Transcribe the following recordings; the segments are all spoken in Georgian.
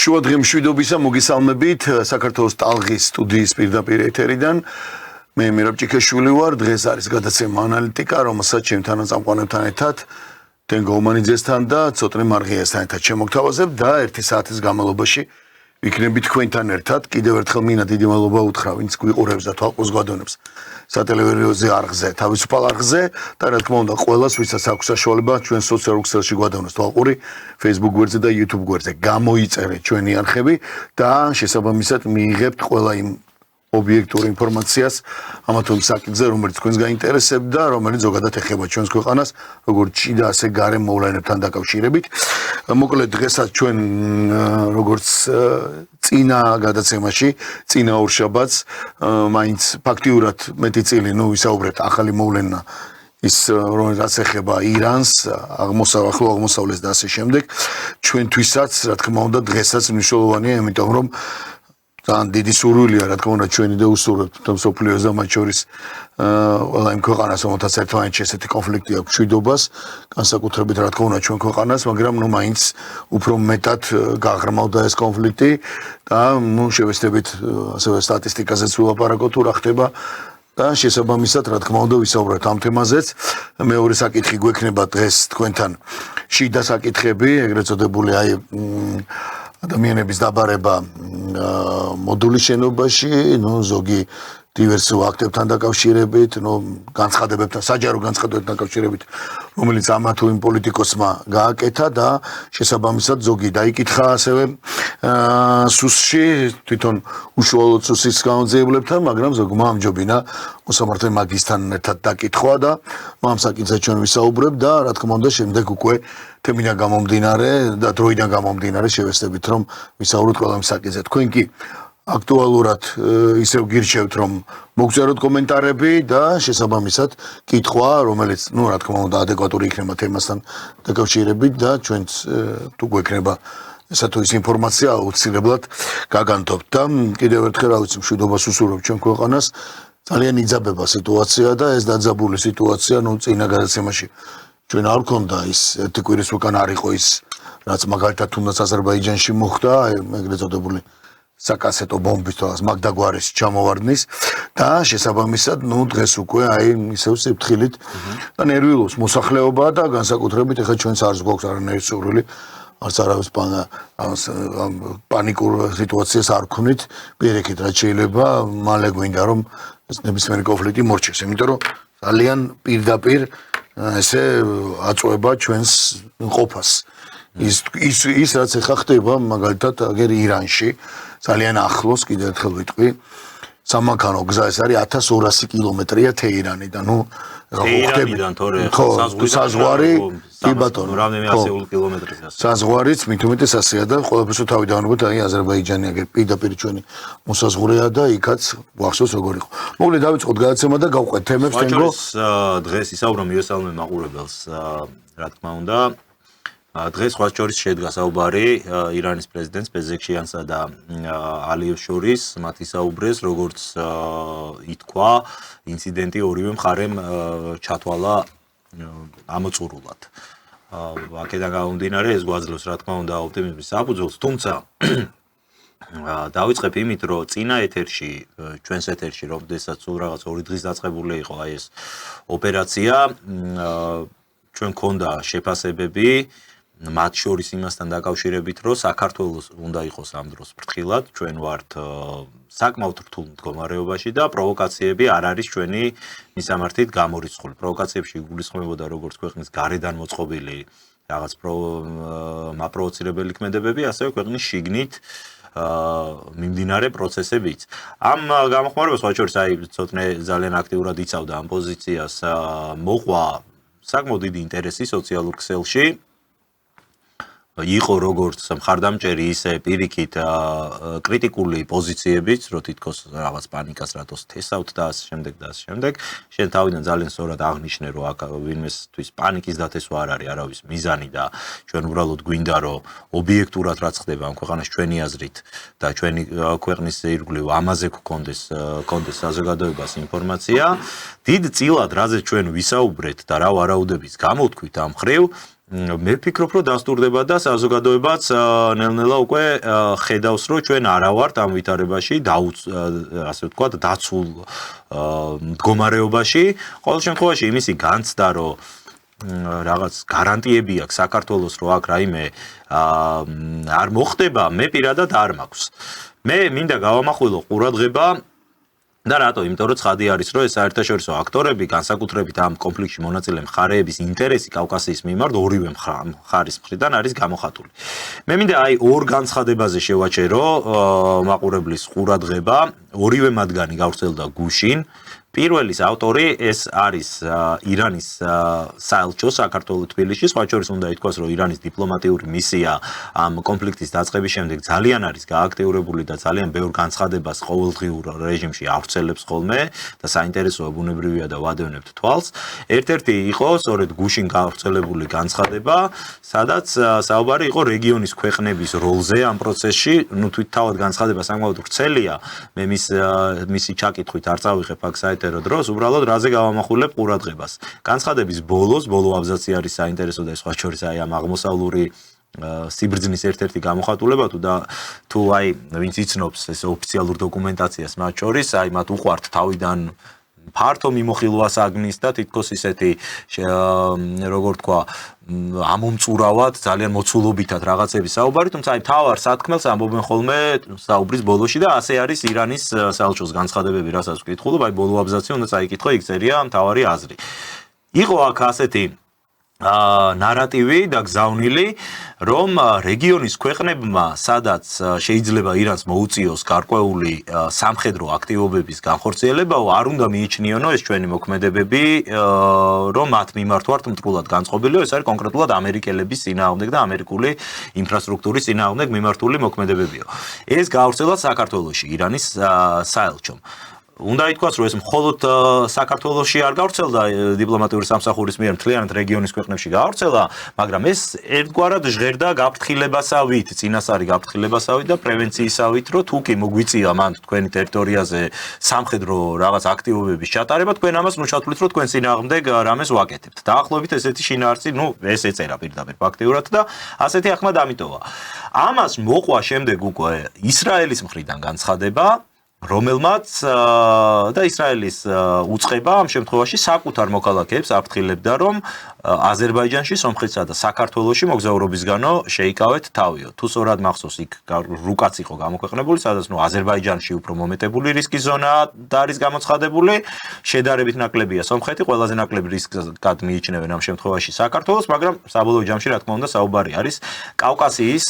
შუა დღე მშვიდობისა მოგესალმებით საქართველოს ტალღის სტუდიის პირდაპირ ეთერიდან. მე მირაბ ჭიქაშვილი ვარ. დღეს არის გადაცემა ანალიტიკა, რომელსაც ჩემთან წამყვანებთან ერთად დენ გომანიძესთან და ცოტნე მარღიასთან ერთად შემოგთავაზებ და 1 საათის განმავლობაში ვიქნებით თქვენთან ერთად. კიდევ ერთხელ მინდა დიდი მადლობა უთხრა, ვინც გვიყურებს და თვალყურს გვადონებს სატელევიზიო არხზე, თავისუფალ არხზე და რა თქმა უნდა ყველას, ვისაც აქვს საშუალება ჩვენ სოციალურ ქსელში გვადონოს თვალყური Facebook გვერდზე და YouTube გვერდზე. გამოიწერეთ ჩვენი არხები და შესაბამისად მიიღებთ ყველა იმ ობიექტურ ინფორმაციას ამა თუ იმ საკითხზე, რომელიც თქვენს გაინტერესებთ და რომელიც ზოგადად ეხება ჩვენს ქვეყანას, როგორც შიდა, ასე გარემო მოვლენებთან დაკავშირებით. მოკლედ დღესაც ჩვენ როგორც წინა გადაცემაში, წინა ორშაბათს, მაინც ფაქტიურად მეტი წილი, ვისაუბრეთ ახალი მოვლენა ის რომელიც ეხება ირანს, ახლო აღმოსავლეთს და ასე შემდეგ. ჩვენთვისაც, რა თქმა უნდა, დღესაც მნიშვნელოვანია, იმიტომ რომ ძალიან დიდი სურვილია, რა თქმა უნდა, ჩვენი და უსურვებთ მსოფლიოს და მათ შორის ყველა იმ ქვეყანას, რომელთაც ერთმანეთში ესეთი კონფლიქტი აქვს, მშვიდობას, განსაკუთრებით, რა თქმა უნდა, ჩვენ ქვეყანას, მაგრამ მაინც უფრო მეტად გაღრმავდა ეს კონფლიქტი და შევეცდებით ასევე სტატისტიკაზეც ვილაპარაკოთ, თუ რა ხდება და შესაბამისად, რა თქმა უნდა, ვისაუბროთ ამ თემაზეც. მეორე საკითხი გვექნება დღეს თქვენთან შიდა საკითხები, ეგრეთ წოდებული ადამიანების დაბარება მოდულის შენობაში, ზოგი დივერსიულ აქტებთან დაკავშირებით, განცხადებებთან, საჯარო განცხადებებთან დაკავშირებით, რომელიც ამა თუ იმ პოლიტიკოსმა გააკეთა და შესაბამისად ზოგი დაიკითხა ასევე სუსში, თვითონ უშუალოდ სუსის გამოძიებლებთან, მაგრამ ზოგმა ამჯობინა მოსამართლე მაგისთან ერთად დაკითხვა და ამ საკითხზე ჩვენ ვისაუბრებ და რა თქმა უნდა შემდეგ უკვე თემიდან გამომდინარე და დროიდან გამომდინარე შევეცდებით რომ ვისაუბროთ ყველა ამ საკითხზე. თქვენ კი აქტუალურად ისევ გირჩევთ რომ მოგწეროთ კომენტარები და შესაბამისად კითხვა, რომელიც რა თქმა უნდა ადეკვატური იქნება თემასთან დაკავშირებით და ჩვენც თუ გვექნება ესა თუ ის ინფორმაცია აუცილებლად გაგანთობთ და კიდევ ერთხელ რა ვიცი მშვიდობას უსურვებ ჩვენ ქვეყანას. ძალიან იძაბება სიტუაცია და ეს დაძაბული სიტუაცია წინა გადაცემაში ჩვენ არ გქონდა ის ერთი კვირის უკან არ იყო ის რაც მაგალითად თუნდაც აზერბაიჯანში მოხდა, ეგრეთ წოდებული საკასეტო ბომბის თვალს მაგდაგვარის ჩამოვარდნის და შესაბამისად დღეს უკვე ისევ სიფრთხილით და ნერვიულობს მოსახლეობა და განსაკუთრებით ეხლა ჩვენც არც გვაქვს არანაირი სურვილი არც არავის პანიკურ სიტუაციას არ ვქვნით, პირიქით რაც შეიძლება მალე გვინდა რომ ნებისმიერი კონფლიქტი მორჩეს, იმიტომ რომ ძალიან პირდაპირ ესე აწვება ჩვენს ყოფას. ის რაც ეხა ხდება მაგალითად აგერ ირანში ძალიან ახლოს კიდევ ერთხელ ვიტყვი სამანქანო გზა ეს არის 1200 კილომეტრია თეირანიდან. თეირანიდან თორე საზღვარი კი ბატონო რამდენიმე ასეული კილომეტრია. საზღვარიც მით უმეტეს ასეა და ყველაფერს თავიდანობით აზერბაიჯანი აგერ პირდაპირ ჩვენი მოსაზღვრეა და იქაც გვახსოვს როგორ იყო. მოკლედ დავიწყოთ გადაცემა და გავყვეთ თემებს თენგო. დღეს ისაუბრა მივესალმე მაყურებელს, რა თქმა უნდა. დღეს სხვა შორის შედგა საუბარი ირანის პრეზიდენტს პეზექშიანსა და ალიევს შორის, მათ ისაუბრეს, როგორც ითქვა, ინციდენტი ორივე მხარემ ჩათვალა ამოწურულად. აქედან გამომდინარე ეს გვაძლევს, რა თქმა უნდა, ოპტიმიზმის საფუძველს, თუმცა დავიწყებ იმით, რომ წინა ეთერში, ჩვენს ეთერში, როდესაც სულ რაღაც 2 დღის დაწყებული იყო ეს ოპერაცია, ჩვენ გქონდა შეფასებები მათ შორის იმასთან დაკავშირებით, რომ საქართველოს უნდა იყოს ამ დროს ფრთხილად, ჩვენ ვართ საკმაოდ რთულ მდგომარეობაში და პროვოკაციები არ არის ჩვენი მისამართით გამორიცხული. პროვოკაციებში იგულისხმებოდა როგორც ქვეყნის გარედან მოწყობილი რაღაც მაპროვოცირებელი ქმედებები, ასევე ქვეყნის შიგნით მიმდინარე პროცესებიც. ამ გამოხმარებას სხვა შორის ცოტნე ძალიან აქტიურად იცავდა ამ პოზიციას, მოყვა საკმაოდ დიდი ინტერესი სოციალურ ქსელში. იყო როგორც მხარდამჭერი, ისე პირიქით კრიტიკული პოზიციებიც, რომ თითქოს რაღაც პანიკას რატოს თესავთ და ასე შემდეგ და ასე შემდეგ. შენ თავიდან ძალიან სწორად აღნიშნე, რომ აქ ვინმესთვის პანიკის დათესვა არ არის არავის მიზანი და ჩვენ უბრალოდ გვინდა, რომ ობიექტურად რაც ხდება ამ ქვეყანაში ჩვენი აზრით და ჩვენი ქვეყნის ირგვლივ ამაზე გქონდეს საზოგადოებას ინფორმაცია. დიდ წილად, რაზეც ჩვენ ვისაუბრეთ და რა ვარაუდების გამოვთქვით ამ ხრივ, მე ვფიქრობ, რომ დასტურდება და საზოგადოებაც ნელ-ნელა უკვე ხედავს, რომ ჩვენ არა ვართ ამ ვითარებაში, ასე ვთქვათ, დაცულ მდგომარეობაში. ყოველ შემთხვევაში იმისი განცდა, რომ რაღაც გარანტიები აქვს საქართველოს, რომ აქ რაიმე არ მოხდება, მე პირადად არ მაქვს. მე მინდა გავამახვილო ყურადღება და რატო? იმიტომ რომ ცხადი არის, რომ ეს საერთაშორისო აქტორები, განსაკუთრებით ამ კონფლიქტში მონაწილე მხარეების ინტერესი კავკასიის მიმართ ორივე მხარის მხრიდან არის გამოხატული. მე მინდა აი ორ განცხადებაზე შევაჩერო მაყურებლის ყურადღება, ორივე მათგანი გავრცელდა გუშინ. პირველის ავტორი ეს არის ირანის საელჩო საქართველოს თბილისში, სხვა შორის უნდა ითქვას, რომ ირანის დიპლომატიური მისია ამ კონფლიქტის დაწყების შემდეგ ძალიან არის გააქტიურებული და ძალიან ბევრ განცხადებას ყოველდღიურ რეჟიმში ავრცელებს ხოლმე და საინტერესოა ბუნებრივია და ვადევნებთ თვალს. ერთ-ერთი იყო სწორედ გუშინ გავრცელებული განცხადება, სადაც საუბარი იყო რეგიონის ქვეყნების როლზე ამ პროცესში. ნუ თვითთავად განცხადება საკმაოდ ვრცელია, მე მისი ჩაკითხვით არ წავიღებ აქ დროს უბრალოდ რაზე გავამახვილებ ყურადღებას. განცხადების ბოლო აბზაცი არის საინტერესო და სხვა შორის აი ამ აღმოსავლური სიბრძნის ერთ-ერთი გამოხატულება თუ აი ვინც იცნობს ეს ოფიციალურ დოკუმენტაციას მათ შორის აი მათ უყვართ თავიდან ფართო მიმოხილვას აგნის და თითქოს ისეთი როგორ თქვა ამომწურავად ძალიან მოცულობითად რაღაცების საუბარი, თუმცა აი თავარ სათქმელს ამბობენ ხოლმე საუბრის ბოლოში და ასე არის ირანის საელჩოს განცხადებები, რასაც ვკითხულობ, აი ბოლო აბზაცი უნდა წაიკითხო, იქ წერია მთავარი აზრი. იყო აქ ასეთი ნარატივი და გზავნილი, რომ რეგიონის ქვეყნებმა, სადაც შეიძლება ირანს მოუწიოს გარკვეული სამხედრო აქტივობების განხორციელებაო, არ უნდა მიიჩნიონო ეს ჩვენი მოქმედებები, რომ მათ მიმართ ვართ მტრულად განწყობილიო, ეს არის კონკრეტულად ამერიკელების წინააღმდეგ და ამერიკული ინფრასტრუქტურის წინააღმდეგ მიმართული მოქმედებებიო. ეს გავრცელდა საქართველოში ირანის საელჩომ. უნდა ითქვას, რომ ეს მხოლოდ საქართველოში არ გავრცელდა დიპლომატიური სამსახურის მიერ, მთლიანად რეგიონის ქვეყნებში გავრცელდა, მაგრამ ეს ერთგვარად ჟღერდა გაფრთხილებასავით, წინასწარი გაფრთხილებასავით და პრევენციისავით, რომ თუ კი მოგვიწია მან თქვენი ტერიტორიაზე სამხედრო რაღაც აქტივობების ჩატარება, თქვენ ამას ჩათვლით, რომ თქვენ წინააღმდეგ რამეს ვაკეთებთ. დაახლოებით ესეთი შინაარსი, ეს ეწერა პირდაპირ ფაქტიურად და ასეთი ახლა დამიტოვა. ამას მოყვა შემდეგ უკვე ისრაელის მხრიდან განცხადება, რომელმაც და ისრაელის უწყება ამ შემთხვევაში საკუთარ მოქალაქეებს აფრთხილებდა, რომ აზერბაიჯანში, სომხეთსა და საქართველოში მოგზაურობისგანო შეიკავეთ თავიო. თუ სწორად მახსოვს, იქ რუკაც იყო გამოქვეყნებული, სადაც აზერბაიჯანში უფრო მომეტებული რისკის ზონა და არის გამოცხადებული, შედარებით ნაკლებია სომხეთი, ყველაზე ნაკლები რისკად მიიჩნევენ ამ შემთხვევაში საქართველოს, მაგრამ საბოლოო ჯამში რა თქმა უნდა საუბარი არის კავკასიის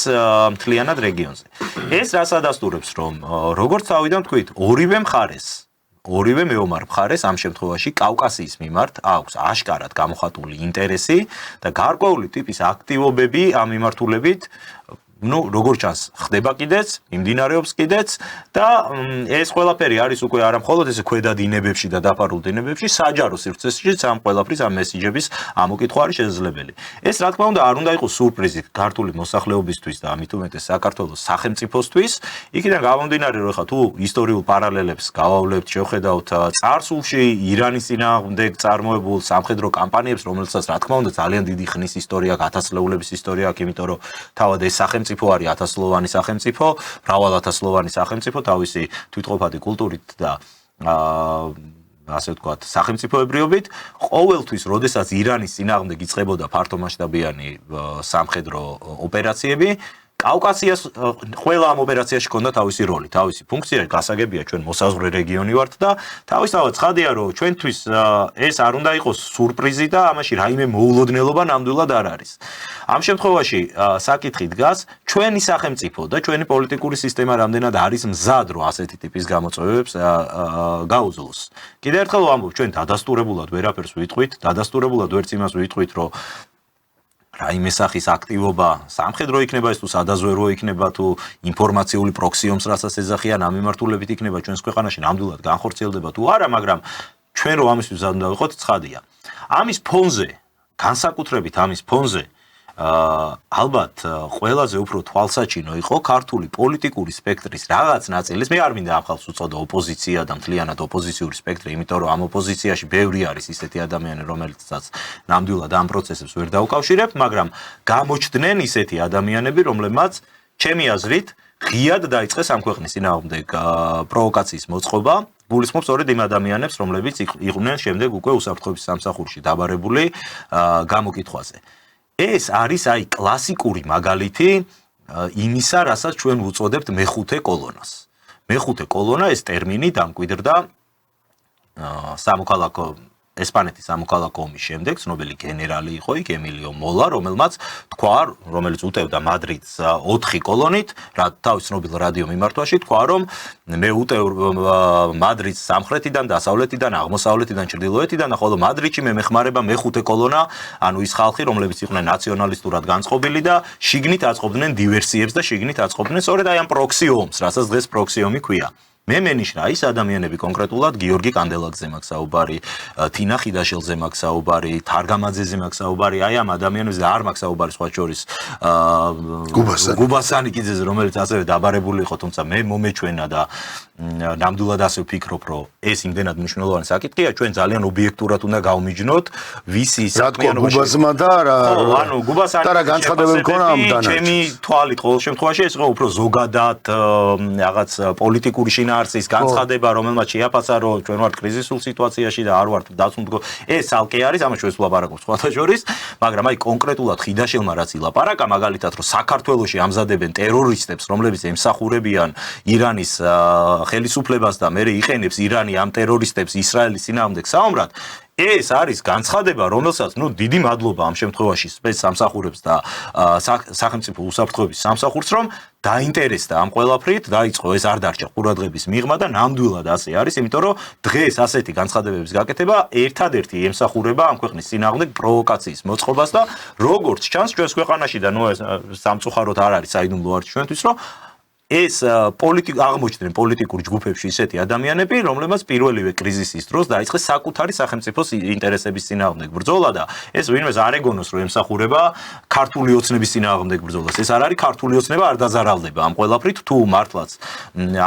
მთლიანად რეგიონზე. ეს რას ადასტურებს, რომ როგორც თავიდან თქვით, ორივე მეომარ მხარეს ამ შემთხვევაში კავკასიის მიმართ აქვს აშკარად გამოხატული ინტერესი და გარკვეული ტიპის აქტივობები ამ მიმართულებით როგორც ჩანს, ხდება კიდეც, მიმდინარეობს კიდეც და ეს ყველაფერი არის უკვე არა მხოლოდ ესე ქვედა დინებებში და დაფარულ დინებებში, საჯარო სივრცეშიც ამ ყველაფრის ამ მესიჯების ამოკითხვა არის შესაძლებელი. ეს რა თქმა უნდა არ უნდა იყოს სურპრიზი ქართული მოსახლეობისთვის და ამით უმეტეს საქართველოს სახელმწიფოსთვის. იქიდან გამომდინარე, რომ ხა თუ ისტორიულ პარალელებს გავავლებთ, შევხედავთ წარსულში ირანის წინააღმდეგ წარმოებულ სამხედრო კამპანიებს, რომელსაც რა თქმა უნდა ძალიან დიდი ხნის ისტორია, ათასწლეულების ისტორია აქვს, იმიტომ რომ თავად ეს სახელმწიფო არის ათასწლოვანი სახელმწიფო, მრავალათასწლოვანი სახელმწიფო თავისი თვითყოფადი კულტურით და ასე ვთქვათ, სახელმწიფოებრიობით, ყოველთვის, როდესაც ირანის წინააღმდეგ იწყებოდა ფართომასშტაბიანი სამხედრო ოპერაციები, კავკასიას ყველა ამ ოპერაციაში ჰქონდა თავისი როლი, თავისი ფუნქცია, გასაგებია ჩვენ მოსაზღვრე რეგიონი ვართ და თავისთავად ცხადია, რომ ჩვენთვის ეს არ უნდა იყოს სურპრიზი და ამაში რაიმე მოულოდნელობა ნამდვილად არ არის. ამ შემთხვევაში საკითხი დგას, ჩვენი სახელმწიფო და ჩვენი პოლიტიკური სისტემა რამდენად არის მზად, რომ ასეთი ტიპის გამოწვევებს გაუძლოს. კიდევ ერთხელ ვამბობ, ჩვენ დადასტურებულად ვერაფერს ვიტყვით, დადასტურებულად ვერც იმას ვიტყვით, რომ რაიმე სახის აქტივობა სამხედრო იქნება ეს თუ სადაზვერვო იქნება თუ ინფორმაციული პროქსიომს რასაც ეძახიან ამ მიმართულებით იქნება ჩვენს ქვეყანაში ნამდვილად განხორციელდება თუ არა, მაგრამ ჩვენ რომ ამისთვის მზად უნდა ვიყოთ, ცხადია. ამის ფონზე, განსაკუთრებით ამის ფონზე ალბათ ყველაზე უფრო თვალსაჩინო იყო ქართული პოლიტიკური სპექტრის რაღაც ნაწილის, მე არ მინდა ამ ხალხს უწოდო ოპოზიცია და მთლიანად ოპოზიციური სპექტრი, იმიტომ რომ ამ ოპოზიციაში ბევრი არის ისეთი ადამიანები, რომელთაც ნამდვილად ამ პროცესებს ვერ დაუკავშირებ, მაგრამ გამოჩნდნენ ისეთი ადამიანები, რომლებმაც ჩემი აზრით ღიად დაიწყეს ამ ქვეყნის წინააღმდეგ პროვოკაციის მოწყობა, გულისხმობს სწორედ იმ ადამიანებს, რომლებიც იყვნენ შემდეგ უკვე უსაფრთხოების სამსახურში დაბარებული გამოკითხვაზე. ეს არის აი კლასიკური მაგალითი იმისა, რასაც ჩვენ ვუწოდებთ მეხუთე კოლონას. მეხუთე კოლონა ეს ტერმინი დამკვიდრდა სამოქალაქო ესპანეთის სამოქალაქო ომის შემდეგ ცნობილი გენერალი იყო იქ ემილიო მოლა, რომელიც უტევდა მადრიდს 4 კოლონით, თავის ცნობილ რადიო მიმართვაში თქვა, რომ მე უტევ მადრიდს სამხრეთიდან, დასავლეთიდან, აღმოსავლეთიდან, ჩრდილოეთიდან, ხოლო მადრიდში მე მეხმარება მეხუთე კოლონა, ანუ ის ხალხი, რომლებიც იყვნენ ნაციონალისტურად განწყობილი და შიგნით აწყობდნენ დივერსიებს და შიგნით აწყობდნენ სწორედ აი ამ პროქსი ომს, რასაც დღეს პროქსი ომი ქვია. მე მენიშნა ის ადამიანები კონკრეტულად გიორგი კანდელაძე მაქვს საუბარი, თინა ხიდაშელზე მაქვს საუბარი, თარგამაძეზე მაქვს საუბარი, აი ამ ადამიანებზე არ მაქვს საუბარი სხვა შორის გუბასანიკიძეზე, რომელიც ასევე დაბარებული იყო, თუმცა მე მომეჩვენა და ნამდვილად ასე ვფიქრობ, რომ ეს იმდენად მნიშვნელოვანი საკითხია, ჩვენ ძალიან ობიექტურად უნდა გავმიჯნოთ, ვისი საქმიანობაში გუბასმა და ანუ გუბასანი და რა განცხადებები ქონა ამ დანარჩენს. ჩემი თვალით ყოველ შემთხვევაში ეს იყო უფრო ზოგადად რაღაც პოლიტიკური შინაარსის განცხადება, რომელმაც შეაფასა, რომ ჩვენ ვართ კრიზისულ სიტუაციაში და არ ვართ დაცუნდგო. ეს ალკე არის, ამას ჩვენ ვლაპარაკობთ სხვათა შორის, მაგრამ აი კონკრეტულად ხიდაშელმა რაც ილაპარაკა, მაგალითად, რომ საქართველოში ამზადებენ ტერორისტებს, რომლებიც ემსახურებიან ირანის ხელისუფლებას და მე იყენებს ირანი ამ ტერორისტებს ისრაელის წინააღმდეგ საომრად. ეს არის განცხადება, რომელსაც დიდი მადლობა ამ შემთხვევაში სპეცსამსახურებს და სახელმწიფო უსაფრთხოების სამსახურს, რომ დაინტერესდა ამ ყველაფრით, დაიწყო ეს არ დარჩა ყურადღების მიღმა და ნამდვილად ასე არის, იმიტომ რომ დღეს ასეთი განცხადებების გაკეთება ერთადერთი ემსახურება ამ ქვეყნის წინააღმდეგ პროვოკაციის მოწყობას და როგორც ჩანს ჩვენს ქვეყანაში და სამწუხაროდ არ არის საიდუმლო არ ჩვენთვის, რომ ეს აღმოჩნდნენ პოლიტიკურ ჯგუფებში ისეთი ადამიანები, რომლებმაც პირველივე კრიზისის დროს დაიწყეს საკუთარი სახელმწიფოს ინტერესების წინააღმდეგ ბრძოლა და ეს ვინმეს არ ეგონოს, რომ ემსახურება ქართული ოცნების წინააღმდეგ ბრძოლას. ეს არ არის ქართული ოცნება არ დაზარალდება ამ ყველაფრით, თუ მართლაც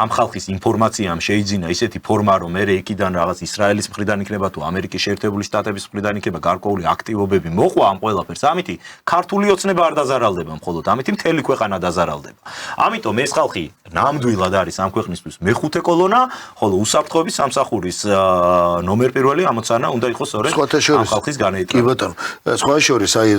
ამ ხალხის ინფორმაციამ შეიძინა ისეთი ფორმა, რომ მე იქიდან რაღაც ისრაელის მხრიდან იქნება თუ ამერიკის შეერთებული შტატების მხრიდან იქნება გარკვეული აქტივობები მოყვა ამ ყველაფერს. ამიტომ ქართული ოცნება არ დაზარალდება მხოლოდ, ამიტომ მთელი ქვეყანა დაზარალდება. ამიტომ ეს ხალხი ნამდვილად არის ამ ქვეყნისთვის მეხუთე კოლონა, ხოლო უსაფრთხოების სამსახურის ნომერ პირველი ამოცანა უნდა იყოს სწორედ ამ ხალხის განეიტანა. კი ბატონო, სხვა შორის აი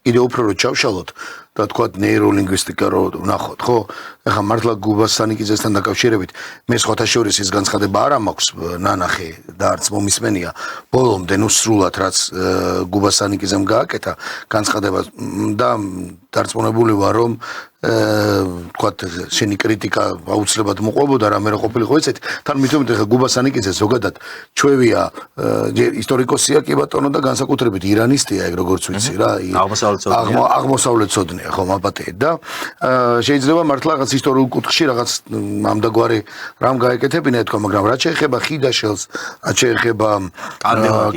კიდევ უფრო რო ჩავშალოთ და თქვა ნეიროლინგვისტიკა რო ვნახოთ, ხო? ეხლა მართლა გუბასანიკიძესთან დაკავშირებით მე სხვათა შორის ის განცხადება არ მაქვს ნანახი და არც მომისმენია ბოლომდე სრულად რაც გუბასანიკიძემ გააკეთა განცხადება და დარწმუნებული ვარ რომ თქვა შენი კრიტიკა აუცილებლად მოყვებოდა რამე რა ყოფილიყო ეცეთ თან მithomit ეხლა გუბასანიკიძე ზოგადად ჩვევია ისტორიკოსია კი ბატონო და განსაკუთრებით ირანისტია ეგ როგორც ვიცი რა აღმოსავლეთცოდნია ხო მაბატე და შეიძლება მართლა რაღაც ისტორიულ კუთხეში რაღაც ამდაგვარი რამ გაეკეთებინა თქვა მაგრამ რაც შეეხება ხიდაშელს რაც შეეხება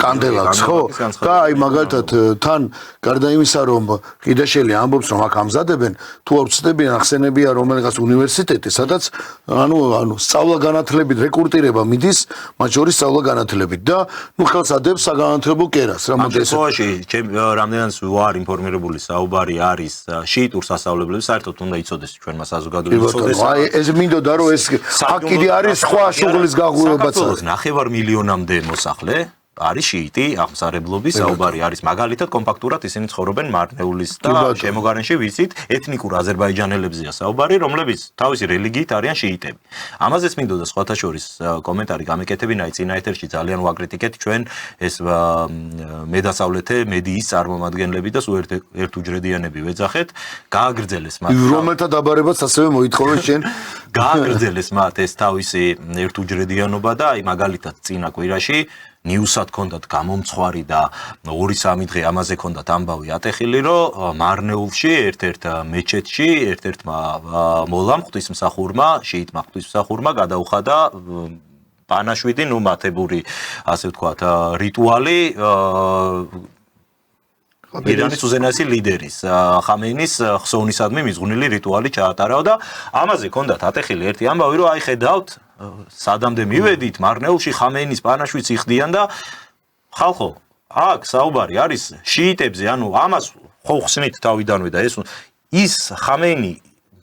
კანდელაკს ხო და აი მაგალითად თან გარდა იმისა რომ ხიდაშელი ამბობს რომ აქ ამზადებენ თუ არ ვცდებიან ახსენებია რომელიღაც უნივერსიტეტი სადაც ანუ სწავლა განათლებით რეკრუტირება მიდის მათ შორის სწავლა განათლებით და ხელს ადებს საგანათლებლო კერას რა მოდეს რამდენადაც ვარ ინფორმირებული საუბარი არის შიიტურ სასწავლებლებს საერთოდ უნდა იცოდეს ჩვენმა საზოგადოებამ აი ეს მინდოდა რომ ეს აქ კიდე არის სხვა შუღლის გაღვივებაც საქართველოს 9 მილიონამდე მოსახლე არის შიიტი აღმსარებლობის საუბარი არის მაგალითად კომპაქტურად ისინი ცხოვრობენ მარნეულის და შემოგარენში ვიცით ეთნიკურ აზერბაიჯანელებზეა საუბარი რომლებიც თავისი რელიგიით არიან შიიტები ამაზეც მინდოდა სხვათა შორის კომენტარი გამეკეთებინა წინა ეთერში ძალიან ვაკრიტიკეთ ჩვენ ეს მედასავლეთე მედიის წარმომადგენლები და სულ ერთუჯრედიანები ვეძახეთ გააგრძელეს მათ რომელთა დაბარებაც ასევე მოითხოვეს შენ გააგრძელეს მათ ეს თავისი ერთუჯრედიანობა და აი მაგალითად წინა კვირაში ნიუსად ქონდათ გამომცხვარი და 2-3 დღე ამაზე ქონდათ ამბავი ატეხილი რომ მარნეულში ერთ-ერთ მეჩეთში ერთ-ერთმა მოლამ ღვთისმსახურმა შიიტმა ღვთისმსახურმა გადაუხადა პანაშვიდი მათებური ასე ვთქვათ რიტუალი ირანის უზენაესი ლიდერის ხამეინის ხსოვნისადმი მიზღვნილი რიტუალი ჩაატარაო და ამაზე ჰქონდათ ატეხილი ერთი ამბავი, რომ აი ხედავთ, სადამდე მივედით, მარნეულში ხამეინის პანაშვიდს იხდიან და ხალხო, აქ საუბარი არის შიიტებზე, ანუ ამას ხო ხსნით თავიდანვე და ის ხამეინი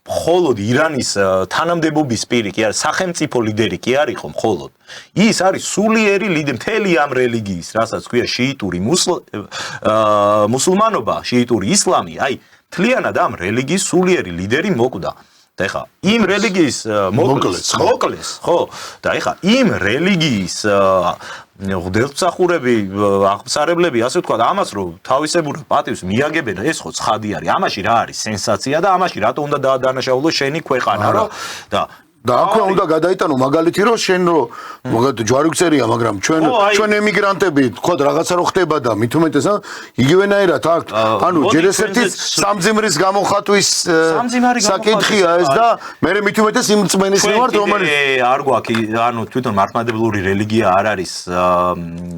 მხოლოდ ირანის თანამდებობის პირი კი არის, სახელმწიფო ლიდერი კი არ იყო მხოლოდ. ის არის სულიერი ლიდერი მთელი ამ რელიგიის, რასაც ქვია შიიტური მუსულმანობა, შიიტური ისლამი, აი მთლიანად ამ რელიგიის სულიერი ლიდერი მოკვდა. და ეხა იმ რელიგიის მოკლეს, ხო? და ეხა იმ რელიგიის ღმერთმსახურები, აღმსარებლები, ასე ვთქვათ, ამას რომ თავისებურად პატივს მიაგებენ, ეს ხო ცხადი არის. ამაში რა არის სენსაცია და ამაში რატო უნდა დაადანაშაულოს შენი ქვეყანა, რომ და აქვე უნდა გადაიტანო მაგალითი რომ შენ რომ მაგალითად ჯვარიგვწერია, მაგრამ ჩვენ ემიგრანტები თქვა რაღაცა რო ხდება და მით უმეტეს იგივენაირად აქ ანუ ჯერ ესეთი სამძიმრის გამოხატვის საკითხია ეს და მე მით უმეტეს იმ წმენის მიმართ რომელიც არ გვაქვს ანუ თვითონ მართლმადებლური რელიგია არ არის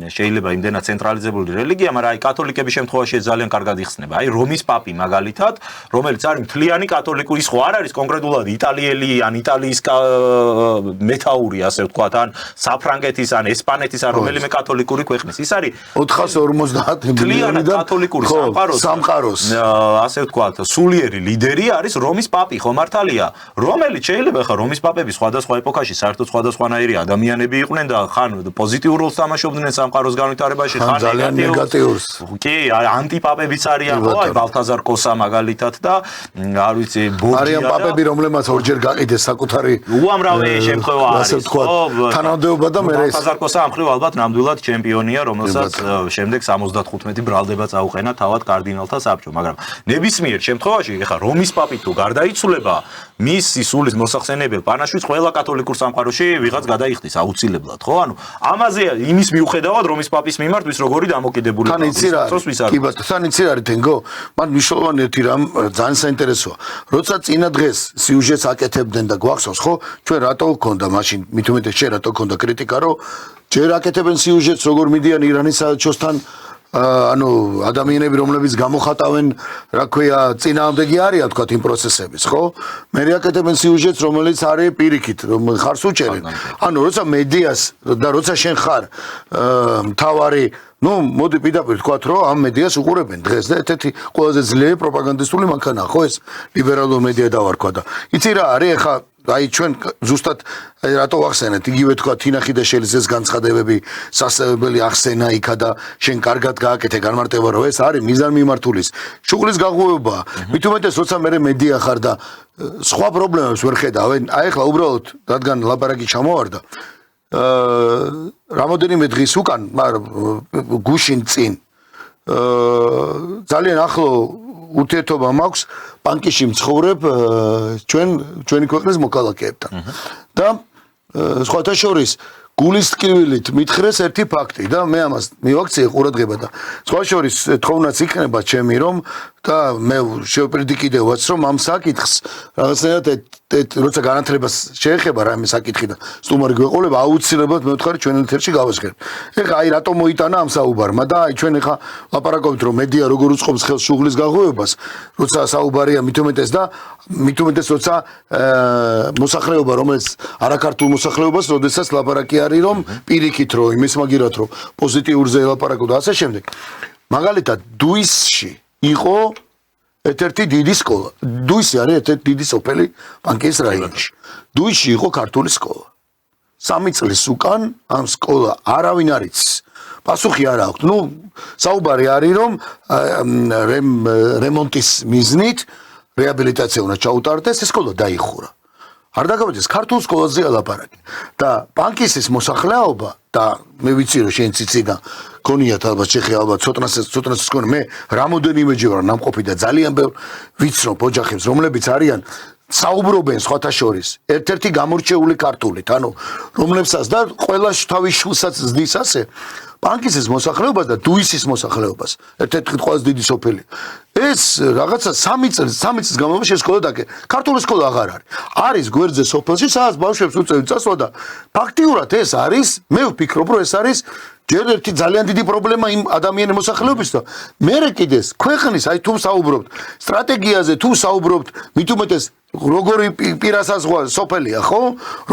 შეიძლება იმდენად ცენტრალიზებული რელიგია, მაგრამ აი კათოლიკების შემთხვევაში ძალიან კარგად იხსნება. აი რომის პაპი მაგალითად, რომელიც არის მთლიანი კათოლიკური, ის ხო არ არის კონკრეტულად იტალიელი ან იტალიის მეთაური, ასე ვთქვათ, ან საფრანგეთის, ან ესპანეთის, ან რომელიმე კათოლიკური ქვეყნის. ის არის 450 მილიონი და კათოლიკური სამყაროს, ასე ვთქვათ, სულიერი ლიდერი არის რომის პაპი, ხო მართალია, რომელიც შეიძლება ხა რომის პაპები სხვადასხვა ეპოქაში საერთოდ სხვადასხვანაირი ადამიანები იყვნენ და ხან პოზიტიურ როლს თამაშობდნენ სამყაროს განვითარებაში, ხან ნეგატიურს. კი, ანტიპაპებიც არიან, ხო, აი ბალთაზარ კოსა მაგალითად და არ ვიცი, ბორჯია. არიან პაპები, რომლებმაც ორჯერ გაყიდეს საკუთარი უამრავი შემთხვევა არის, ხო? თანამდებობა და მე ეს ბალთაზარ კოსა ამხრივ ალბათ ნამდვილად ჩემპიონია, რომელსაც შემდეგ 75 ბრალდება წაუყენა თავად კარდინალთა საბჭო, მაგრამ ნებისმიერ შემთხვევაში, ეხა რომის პაპი თუ გარდაიცვლება, მისი სულის მოსახსენებელ პანაშვიდს ყველა კათოლიკურ სამყაროში ვიღაც გადაიხდის აუცილებლად, ხო? ანუ ამაზე იმის მიუხედავად რომის პაპის მიმართ ვის როგორი დამოკიდებული თან იცი რა არის? კი ბატონო, თან იცი რა არის თენგო? მან მნიშვნელოვანი ერთი რამ ძალიან საინტერესოა. როცა წინა დღეს სიუჟეტს აკეთებდნენ და გვახსოვს, ხო? ჩვენ რატო გქონდა მაშინ, მით უმეტეს შენ რატო გქონდა კრიტიკა, რომ ჯერ აკეთებენ სიუჟეტს, როგორ მიდიან ირანის საელჩოსთან ანუ ადამიანები, რომლებიც გამოხატავენ, რა ქვია, წინააღმდეგი არიან, თქვათ, იმ პროცესების, ხო? მე აკეთებენ სიუჟეტს, რომელიც არის პირიქით, რომ ხარს უჭერენ. ანუ როცა მედიას და როცა შენ ხარ მთავარი ну, მოდი პირდაპირ თქვათ, რომ ამ მედიას უყურებენ დღეს და ერთ-ერთი ყველაზე ძლიერი პროპაგანდისტული მანქანაა, ხო ეს ლიბერალური მედია დავარქვა და იცი რა არის ახლა აი ჩვენ ზუსტად რატო ვახსენეთ იგივე თქვა თინახი და შელიზეს განცხადებები სასწავლებელი ახსენა იქა და შენ კარგად გააკეთე განმარტება რომ ეს არის მიზანმიმართულის შუღლის გაღვევება მით უმეტეს როცა მე მედია ხარ და სხვა პრობლემებს ვერ ხედავენ აი ახლა უბრალოდ რადგან ლაპარაკი ჩამოვარდა რამოდენიმე დღის უკან გუშინ წინ ძალიან ახლო ურთიერთობა მაქვს ბანკში მცხოვრებ ჩვენი ქვეყნის მოქალაქეებთან და სხვათა შორის გულის ტკივილით მითხრეს ერთი ფაქტი და მე ამას მივაქციე ყურადღება და სხვა შორის თხოვნაც იქნება ჩემი რომ და მე შევპირდი კიდევაც რომ ამ საკითხს რაღაცნაირად როცა განათლებას შეეხება რაიმე საკითხი და სტუმარი გვეყოლება აუცილებლად მე ვთქვი ჩვენ ეთერში გავასხერებ. ეხლა აი რატომ მოიტანა ამ საუბარმა და აი ჩვენ ეხლა ლაპარაკობთ რომ მედია როგორ უწყობს ხელს შუღლის გაღვევებას როცა საუბარია მით უმეტეს როცა მოსახლეობა რომელიც არაქართულ მოსახლეობას როდესაც ლაპარაკი არის რომ პირიქით რომ იმის მაგირად რომ პოზიტიურზე ელაპარაკო და ასე შემდეგ. მაგალითად დუისში იყო ერთ-ერთი დიდი სკოლა. დუისი არის ერთ-ერთი დიდი სოფელი ბანკის რაიონში. დუისში იყო ქართული სკოლა. 3 წლის უკან ამ სკოლა არავინ არ იცის. პასუხი არ აქვს. ნუ საუბარი არის რომ რემონტის მიზნით რეაბილიტაცია უნდა ჩაუტარდეს, ეს სკოლა დაიხურა. არ დაგაბეჭდეს ქართულ სკოლაზეა ლაპარაკი. და ბანკის მოსახლეობა და მე ვიცი რომ შენ ციცი და გონიათ ალბათ შეხი ალბათ ცოტნას გონი მე რამოდენიმეჯერ ვარ ნამყოფი და ძალიან ბევრ ვიცნობ ოჯახებს რომლებიც არიან საუბრობენ სხვათა შორის ერთ-ერთი გამორჩეული ქართულით ანუ რომლებსაც და ყველა თავის შულსაც ზდის ასე ბანკის მოსახლეობას და დუისის მოსახლეობას ერთ-ერთი ყველაზე დიდი სოფელი ეს რაღაცა 3 წლის განმავლობაში ეს სკოლა დაკე ქართული სკოლა აღარ არის გვერდზე სოფელში სადაც ბავშვებს უწევენ წასვლა და ფაქტიურად ეს არის მე ვფიქრობ რომ ეს არის ჯერ ერთი ძალიან დიდი პრობლემა იმ ადამიანის მოსახლეობის და მერე კიდეს ქვეყნის აი თუ საუბრობთ სტრატეგიაზე თუ საუბრობთ მით უმეტეს როგორი პირასაზღვა სოფელია ხო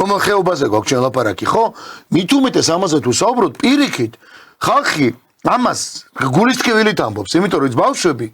რომელ ხეობაზე გვაქვს ჩვენ ლაპარაკი ხო მით უმეტეს ამაზე თუ საუბრობთ პირიქით ხალხი ამას გულისკევილით ამბობს, იმიტომ რომ ბავშვები,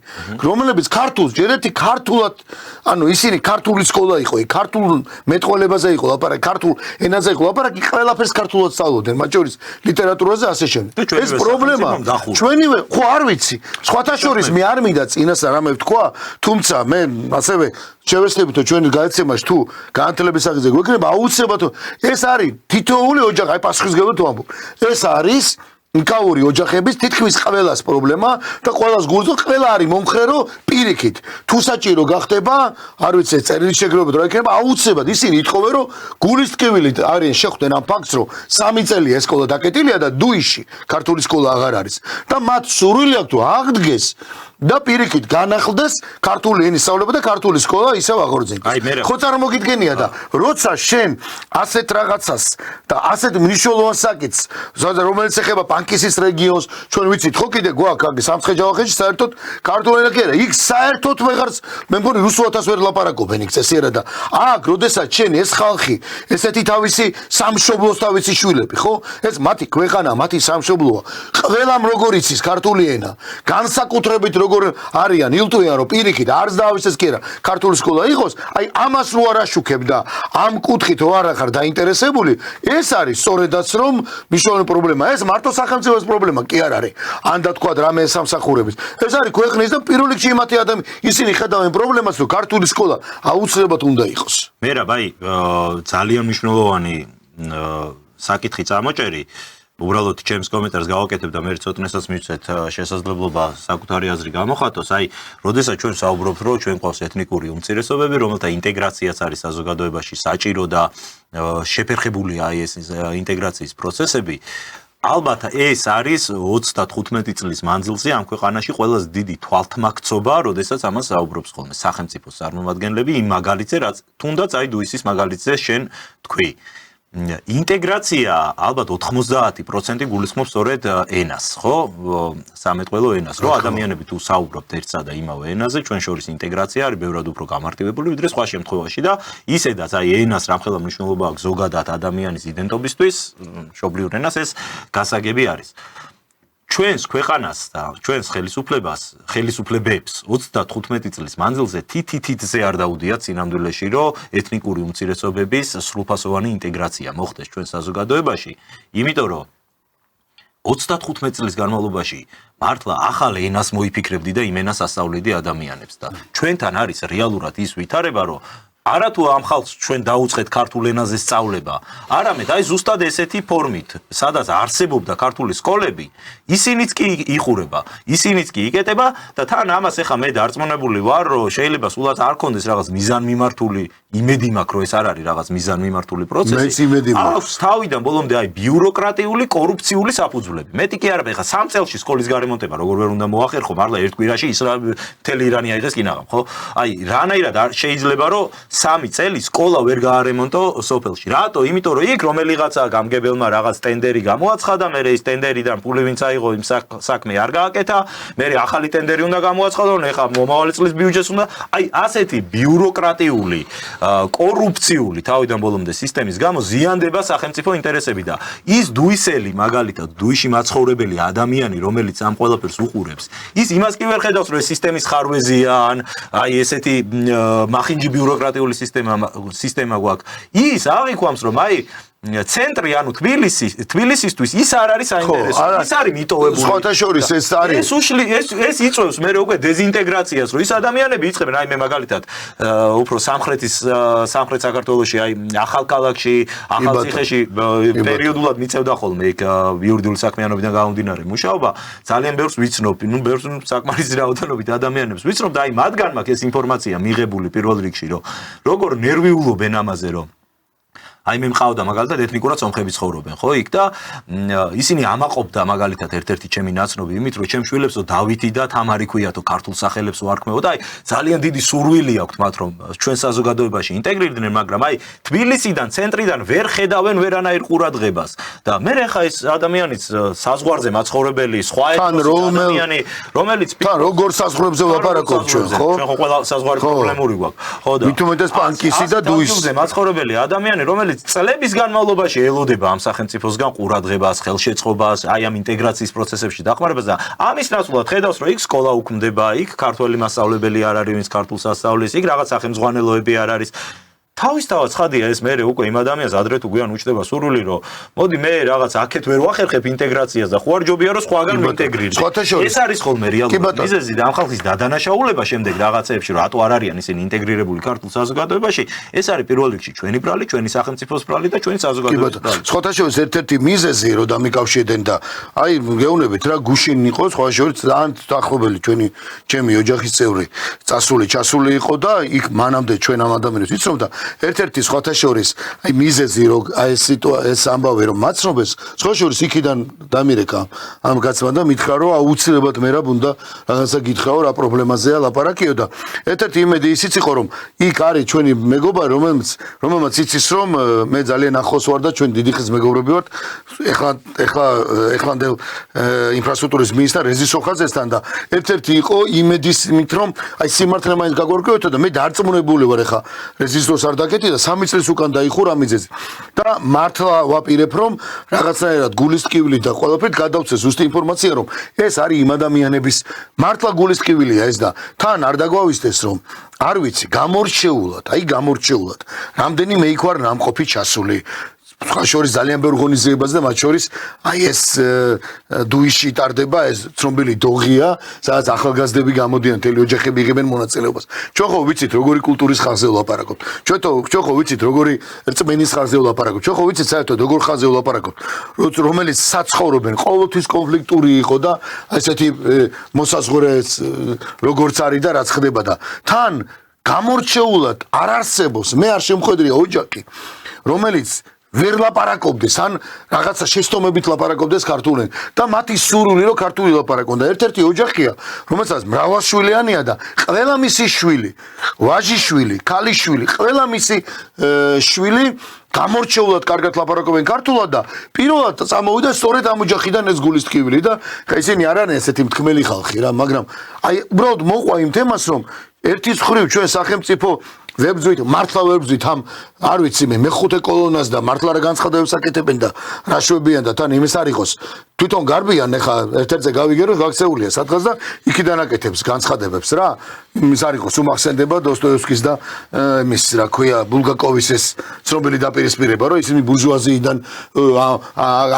რომლებიც ქართულს, ჯერ ერთი ქართულად, ანუ ისინი ქართული სკოლა იყო, ქართულ მეტყველებაზე იყო ლაპარაკი, ქართულ ენაზე იყო ლაპარაკი, ყველაფერს ქართულად სწავლობდნენ, მათ შორის ლიტერატურაზე ასე შემდეგ. ეს პრობლემა ჩვენივე, ხო არ ვიცი, სხვათა შორის მე არ მინდა წინასწარ რამე ვთქვა, თუმცა მე ასევე შევეცდებით რომ ჩვენი გააცემაში თუ განათლების სახეზე გვექნება, აუცილებლად ეს არის თითოეული ოჯახი, აი პასუხისგებლად ვამბობ. ეს არის ნიკაური ოჯახების თითქმის ყველას პრობლემა და ყველას გულზე ყველა არის მომხრე პირიქით თუ საჭირო გახდება არ ვიცი წერილი შეგროვებთ რა იქნება აუცილებლად ისინი ითხოვენ რომ გულისკევილით არიან შეხვდნენ ამ ფაქტს რომ 3 წელი ეს სკოლა დაკეტილია და დუიში ქართული სკოლა აღარ არის და მათ სურვილი აქვს თუ აღდგეს და პირიქით განახლდეს ქართული ენის სწავლება და ქართული სკოლა ისევ აღორძინდეს. ხო წარმოგიდგენია და როცა შენ ასეთ რაღაცას და ასეთ მნიშვნელოვან საკითხს, რომელიც ეხება პანკისის რეგიონს, ჩვენ ვიცით ხო კიდე გვაქვს სამცხე-ჯავახეთში საერთოდ ქართული ენა კი არა, იქ საერთოდ ვეღარს მე მგონი რუსულათაც ვერ ლაპარაკობენ იქ წესიერად და აქ როდესაც შენ ეს ხალხი ესეთი თავისი სამშობლოს თავისი შვილები ხო? ეს მათი ქვეყანა, მათი სამშობლოა. ყველამ როგორ იცის ქართული ენა, განსაკუთრებით არიან ილტუიან რომ პირიქით არც დაავიწყეს კი არა ქართული სკოლა იყოს აი ამას რო არ აშუქებ და ამ კუთხით რო არ ახარ დაინტერესებული ეს არის სწორედაც რომ მნიშვნელოვანი პრობლემა ეს მარტო სახელმწიფოს პრობლემა კი არ არის ან და თქვა რამე სამსახურების ეს არის ქვეყნის და პირველ რიგში მათი ადამიანები ისინი ხედავენ პრობლემას რომ ქართული სკოლა აუცილებლად უნდა იყოს მე რა ბაი ძალიან მნიშვნელოვანი საკითხი წამოჭერი უბრალოდ ჩემს კომენტარს გავაკეთებ და მე ცოტნესაც მივცეთ შესაძლებლობა საკუთარი აზრი გამოხატოს. აი, როდესაც ჩვენ საუბრობთ, რომ ჩვენ ყავს ეთნიკური უმცირესობები, რომელთა ინტეგრაციაც არის საზოგადოებაში საჭირო და შეფერხებულია აი ეს ინტეგრაციის პროცესები, ალბათ ეს არის 35 წლის მანძილზე ამ ქვეყანაში ყველაზე დიდი თვალთმაქცობა, როდესაც ამას საუბრობს ხოლმე სახელმწიფოს წარმომადგენლები იმ მაგალითზე, რაც თუნდაც აი დუისის მაგალითზე შენ თქვი. ინტეგრაცია ალბათ 90% გულისხმობს სწორედ ენას, ხო? სამეთყველო ენას, რომ ადამიანები თუ საუბრობთ ერთსა და იმავე ენაზე, ჩვენ შორის ინტეგრაცია არის ბევრად უფრო გამარტივებული, ვიდრე სხვა შემთხვევაში და ისედაც აი ენას რამხელა მნიშვნელობა აქვს ზოგადად ადამიანის იდენტობისთვის, მშობლიურ ენას ეს გასაგები არის. ჩვენს ქვეყანას და ჩვენს ხელისუფლებებს 35 წლის მანძილზე თითითზე არ დაუდიათ სინამდვილეში, რომ ეთნიკური უმცირესობების სრულფასოვანი ინტეგრაცია მოხდეს ჩვენ საზოგადოებაში, იმიტომ რომ 35 წლის განმავლობაში მართლა ახალ ენას მოიფიქრებდი და იმ ენას ასწავლედი ადამიანებს და ჩვენთან არის რეალურად ის ვითარება, რომ არათუ ამ ხალხს ჩვენ დაუწყეთ ქართულ ენაზე სწავლება, არამედ აი ზუსტად ესეთი ფორმით, სადაც არსებობდა ქართული სკოლები, ისინიც კი იხურება, ისინიც კი იკეტება და თან ამას ეხა მე დარწმუნებული ვარ, რომ შეიძლება სულაც არ კონდეს რაღაც მიზანმიმართული იმედი მაქვს, რომ ეს არ არის რაღაც მიზანმიმართული პროცესი. მეც იმედი მაქვს. აქვს თავიდან ბოლომდე აი ბიუროკრატიული, კორუფციული საფუძვლები. მეტი კი არა, ეხა 3 წელში სკოლის გარემონტება როგორ ვერ უნდა მოახერხო, მართლა ერთ კვირაში მთელი ირანი აიღეს კინაღამ, ხო? აი რანაირად შეიძლება რომ 3 წელი სკოლა ვერ გაარემონტო სოფელში. რატო? იმიტომ რომ იქ რომელიღაცა გამგებელმა რაღაც ტენდერი გამოაცხადა, მე ეს ტენდერიდან ფული ვინც აიღო იმ საქმე არ გააკეთა, მე ახალი ტენდერი უნდა გამოაცხადო, ეხლა მომავალი წლის ბიუჯეტს უნდა. აი ასეთი ბიუროკრატიული, კორუფციული თავიდან ბოლომდე სისტემის გამო ზიანდება სახელმწიფო ინტერესები და ის დუისელი მაგალითად დუიში მაცხოვრებელი ადამიანი, რომელიც ამ ყველაფერს უყურებს, ის იმას კი ვერ ხედავს, რომ ეს სისტემის ხარვეზია ან აი ესეთი მახინჯი ბიუროკრატიული სისტემა გვაქვს. ის აღიქვამს, რომ აი ცენტრი ანუ თბილისისთვის ის არ არის საინტერესო. ის არის მიტოვებული. სხვათა შორის ეს არის. ეს იწვევს მე უკვე დეზინტეგრაციას, რომ ის ადამიანები იწყებენ აი მე მაგალითად უფრო სამხრეთ საქართველოში აი ახალქალაქში, ახალციხეში პერიოდულად მიწევდა ხოლმე იქ იურიდიული საქმიანობიდან გამომდინარე მუშაობა. ძალიან ბევრს ვიცნობ, ბევრს საკმარისი რაოდენობით ადამიანებს ვიცნობ და აი მათგან მაქვს ეს ინფორმაცია მიღებული პირველ რიგში, რომ როგორ ნერვიულობენ ამაზე, რომ აი მე მყავდა მაგალითად ეთნიკურად სომხები ცხოვრობენ, ხო, იქ და ისინი ამაყობდა მაგალითად ერთ-ერთი ჩემი ნაცნობი იმით, რომ ჩემ შვილებსო დავითი და თამარი ქვიათო ქართულ სახელებს ვარქმევო და აი ძალიან დიდი სურვილი აქვთ მათ რომ ჩვენ საზოგადოებაში ინტეგრირდნენ, მაგრამ აი თბილისიდან, ცენტრიდან ვერ ხედავენ ვერანაირ ყურადღებას და მე ხა ეს ადამიანიც საზღვარზე მაცხოვრებელი სხვა ეთნოსის ადამიანი, რომელიც თან როგორ საზღვრებზე ვლაპარაკობ ჩვენ, ხო? ჩვენ ხო ყველა საზღვარი პრობლემური გვაქვს, ხო და მით უმეტეს პანკისი და დუის მაცხოვრებელი ადამიანი, რომელიც წლების განმავლობაში ელოდება ამ სახელმწიფოსგან ყურადღებას, ხელშეწყობას, აი ამ ინტეგრაციის პროცესებში დახმარებას და ამის ნაცვლად ხედავს, რომ იქ სკოლა უქმდება, იქ ქართველი მასწავლებელი არ არის, ვინც ქართულს ასწავლის, იქ რაღაც სახელმძღვანელოები არ არის. თავისთავად ცხადია ეს მე უკვე იმ ადამიანს ადრე თუ გვიან უჩნდება სურვილი, რომ მოდი მე რაღაც აქეთ ვერ ვახერხებ ინტეგრაციას და ხო არ ჯობია რომ სხვაგან ვინტეგრირდე. ეს არის ხოლმე რეალური მიზეზი და ამ ხალხის დადანაშაულება შემდეგ რაღაცეებში, რომ რატო არ არიან ისინი ინტეგრირებული ქართულ საზოგადოებაში, ეს არის პირველ რიგში ჩვენი ბრალი, ჩვენი სახელმწიფოს ბრალი და ჩვენი საზოგადოების ბრალი. სხვათა შორის ერთ-ერთი მიზეზი რომ დამიკავშირდნენ და აი გეუბნებით რა გუშინ იყო სხვათა შორის ძალიან დაახლოებული ჩემი ოჯახის წევრი წასული ჩასული იყო და იქ მანამდე ჩვენ ამ ადამიანებს ვიცნობ და ერთ-ერთი სხვათა შორის აი მიზეზი რომ აი ეს ამბავი რომ მაცნობეს სხვათა შორის იქიდან დამირეკა ამ კაცმა და მითხრა რომ აუცილებლად მე რა უნდა რაღაცა გითხრაო რა პრობლემაზეა ლაპარაკიო და ერთ-ერთი იმედი ისიც იყო რომ იქ არის ჩვენი მეგობარი რომელმაც იცის რომ მე ძალიან ახლოს ვარ და ჩვენ დიდი ხნის მეგობრები ვართ ეხლანდელ ინფრასტრუქტურის მინისტრ რეზი სოხაძესთან და ერთ-ერთი იყო იმედის მით რომ აი სიმართლე მაინც გაგვარკვევთო და მე დარწმუნებული ვარ ეხა რეზისტოს არ დაკეტი და 3 წლის უკან დაიხურა მიზეზი და მართლა ვაპირებ რომ რაღაცნაირად გულის ტკივილი და ყველაფრით გადავწეს ზუსტი ინფორმაცია რომ ეს არის იმ ადამიანების მართლა გულის ტკივილია ეს და თან არ დაგვავისდეს რომ არ ვიცი გამორჩეულად რამდენიმე იქ ვარ ნამყოფი ჩასული სხვა შორის ძალიან ბევრ ღონისძიებაზე და მათ შორის აი ეს დუიში ტარდება ეს ცნობილი დოღია სადაც ახალგაზრდები გამოდიან მთელი ოჯახები იღებენ მონაწილეობას ჩვენ ხო ვიცით როგორი კულტურის ხაზზე ვლაპარაკობთ ჩვენ ხო ვიცით როგორი რწმენის ხაზზე ვლაპარაკობთ ჩვენ ხო ვიცით საერთოდ როგორ ხაზზე ვლაპარაკობთ რომელიც საცხოვრობენ ყოველთვის კონფლიქტური იყო და ესეთი მოსაზღვრეს როგორც არის და რაც ხდება და თან გამორჩეულად არ არსებობს მე არ შემხედრია ოჯახი რომელიც ვერ ლაპარაკობდეს ან რაღაცა შეცდომებით ლაპარაკობდეს ქართულად და მათი სურვილი რომ ქართული ლაპარაკონ და ერთ-ერთი ოჯახია რომელსაც მრავალშვილიანია და ყველა მისი შვილი ვაჟიშვილი ქალიშვილი ყველა მისი შვილი გამორჩეულად კარგად ლაპარაკობენ ქართულად და პირველად წამოვიდა სწორედ ამ ოჯახიდან ეს გულის ტკივილი და ისინი არ არიან ესეთი მთქმელი ხალხი რა მაგრამ აი უბრალოდ მოყვა იმ თემას რომ ერთის მხრივ ჩვენ სახელმწიფო ვებძვით მართლა ვებძვით ამ არ ვიცი მე მეხუთე კოლონას და მართლა რა განცხადებებს აკეთებენ და რა შვებიან და თან იმის არ იყოს თვითონ გარბიან ეხა ერთ-ერთზე გავიგერო გაქცეულია სადღაც და იქიდან აკეთებს განცხადებებს რა იმის არ იყოს უმახსენდება დოსტოევსკის და იმის რა ქვია ბულგაკოვის ეს ცნობილი დაპირისპირება რომ ისინი ბურჟუაზიიდან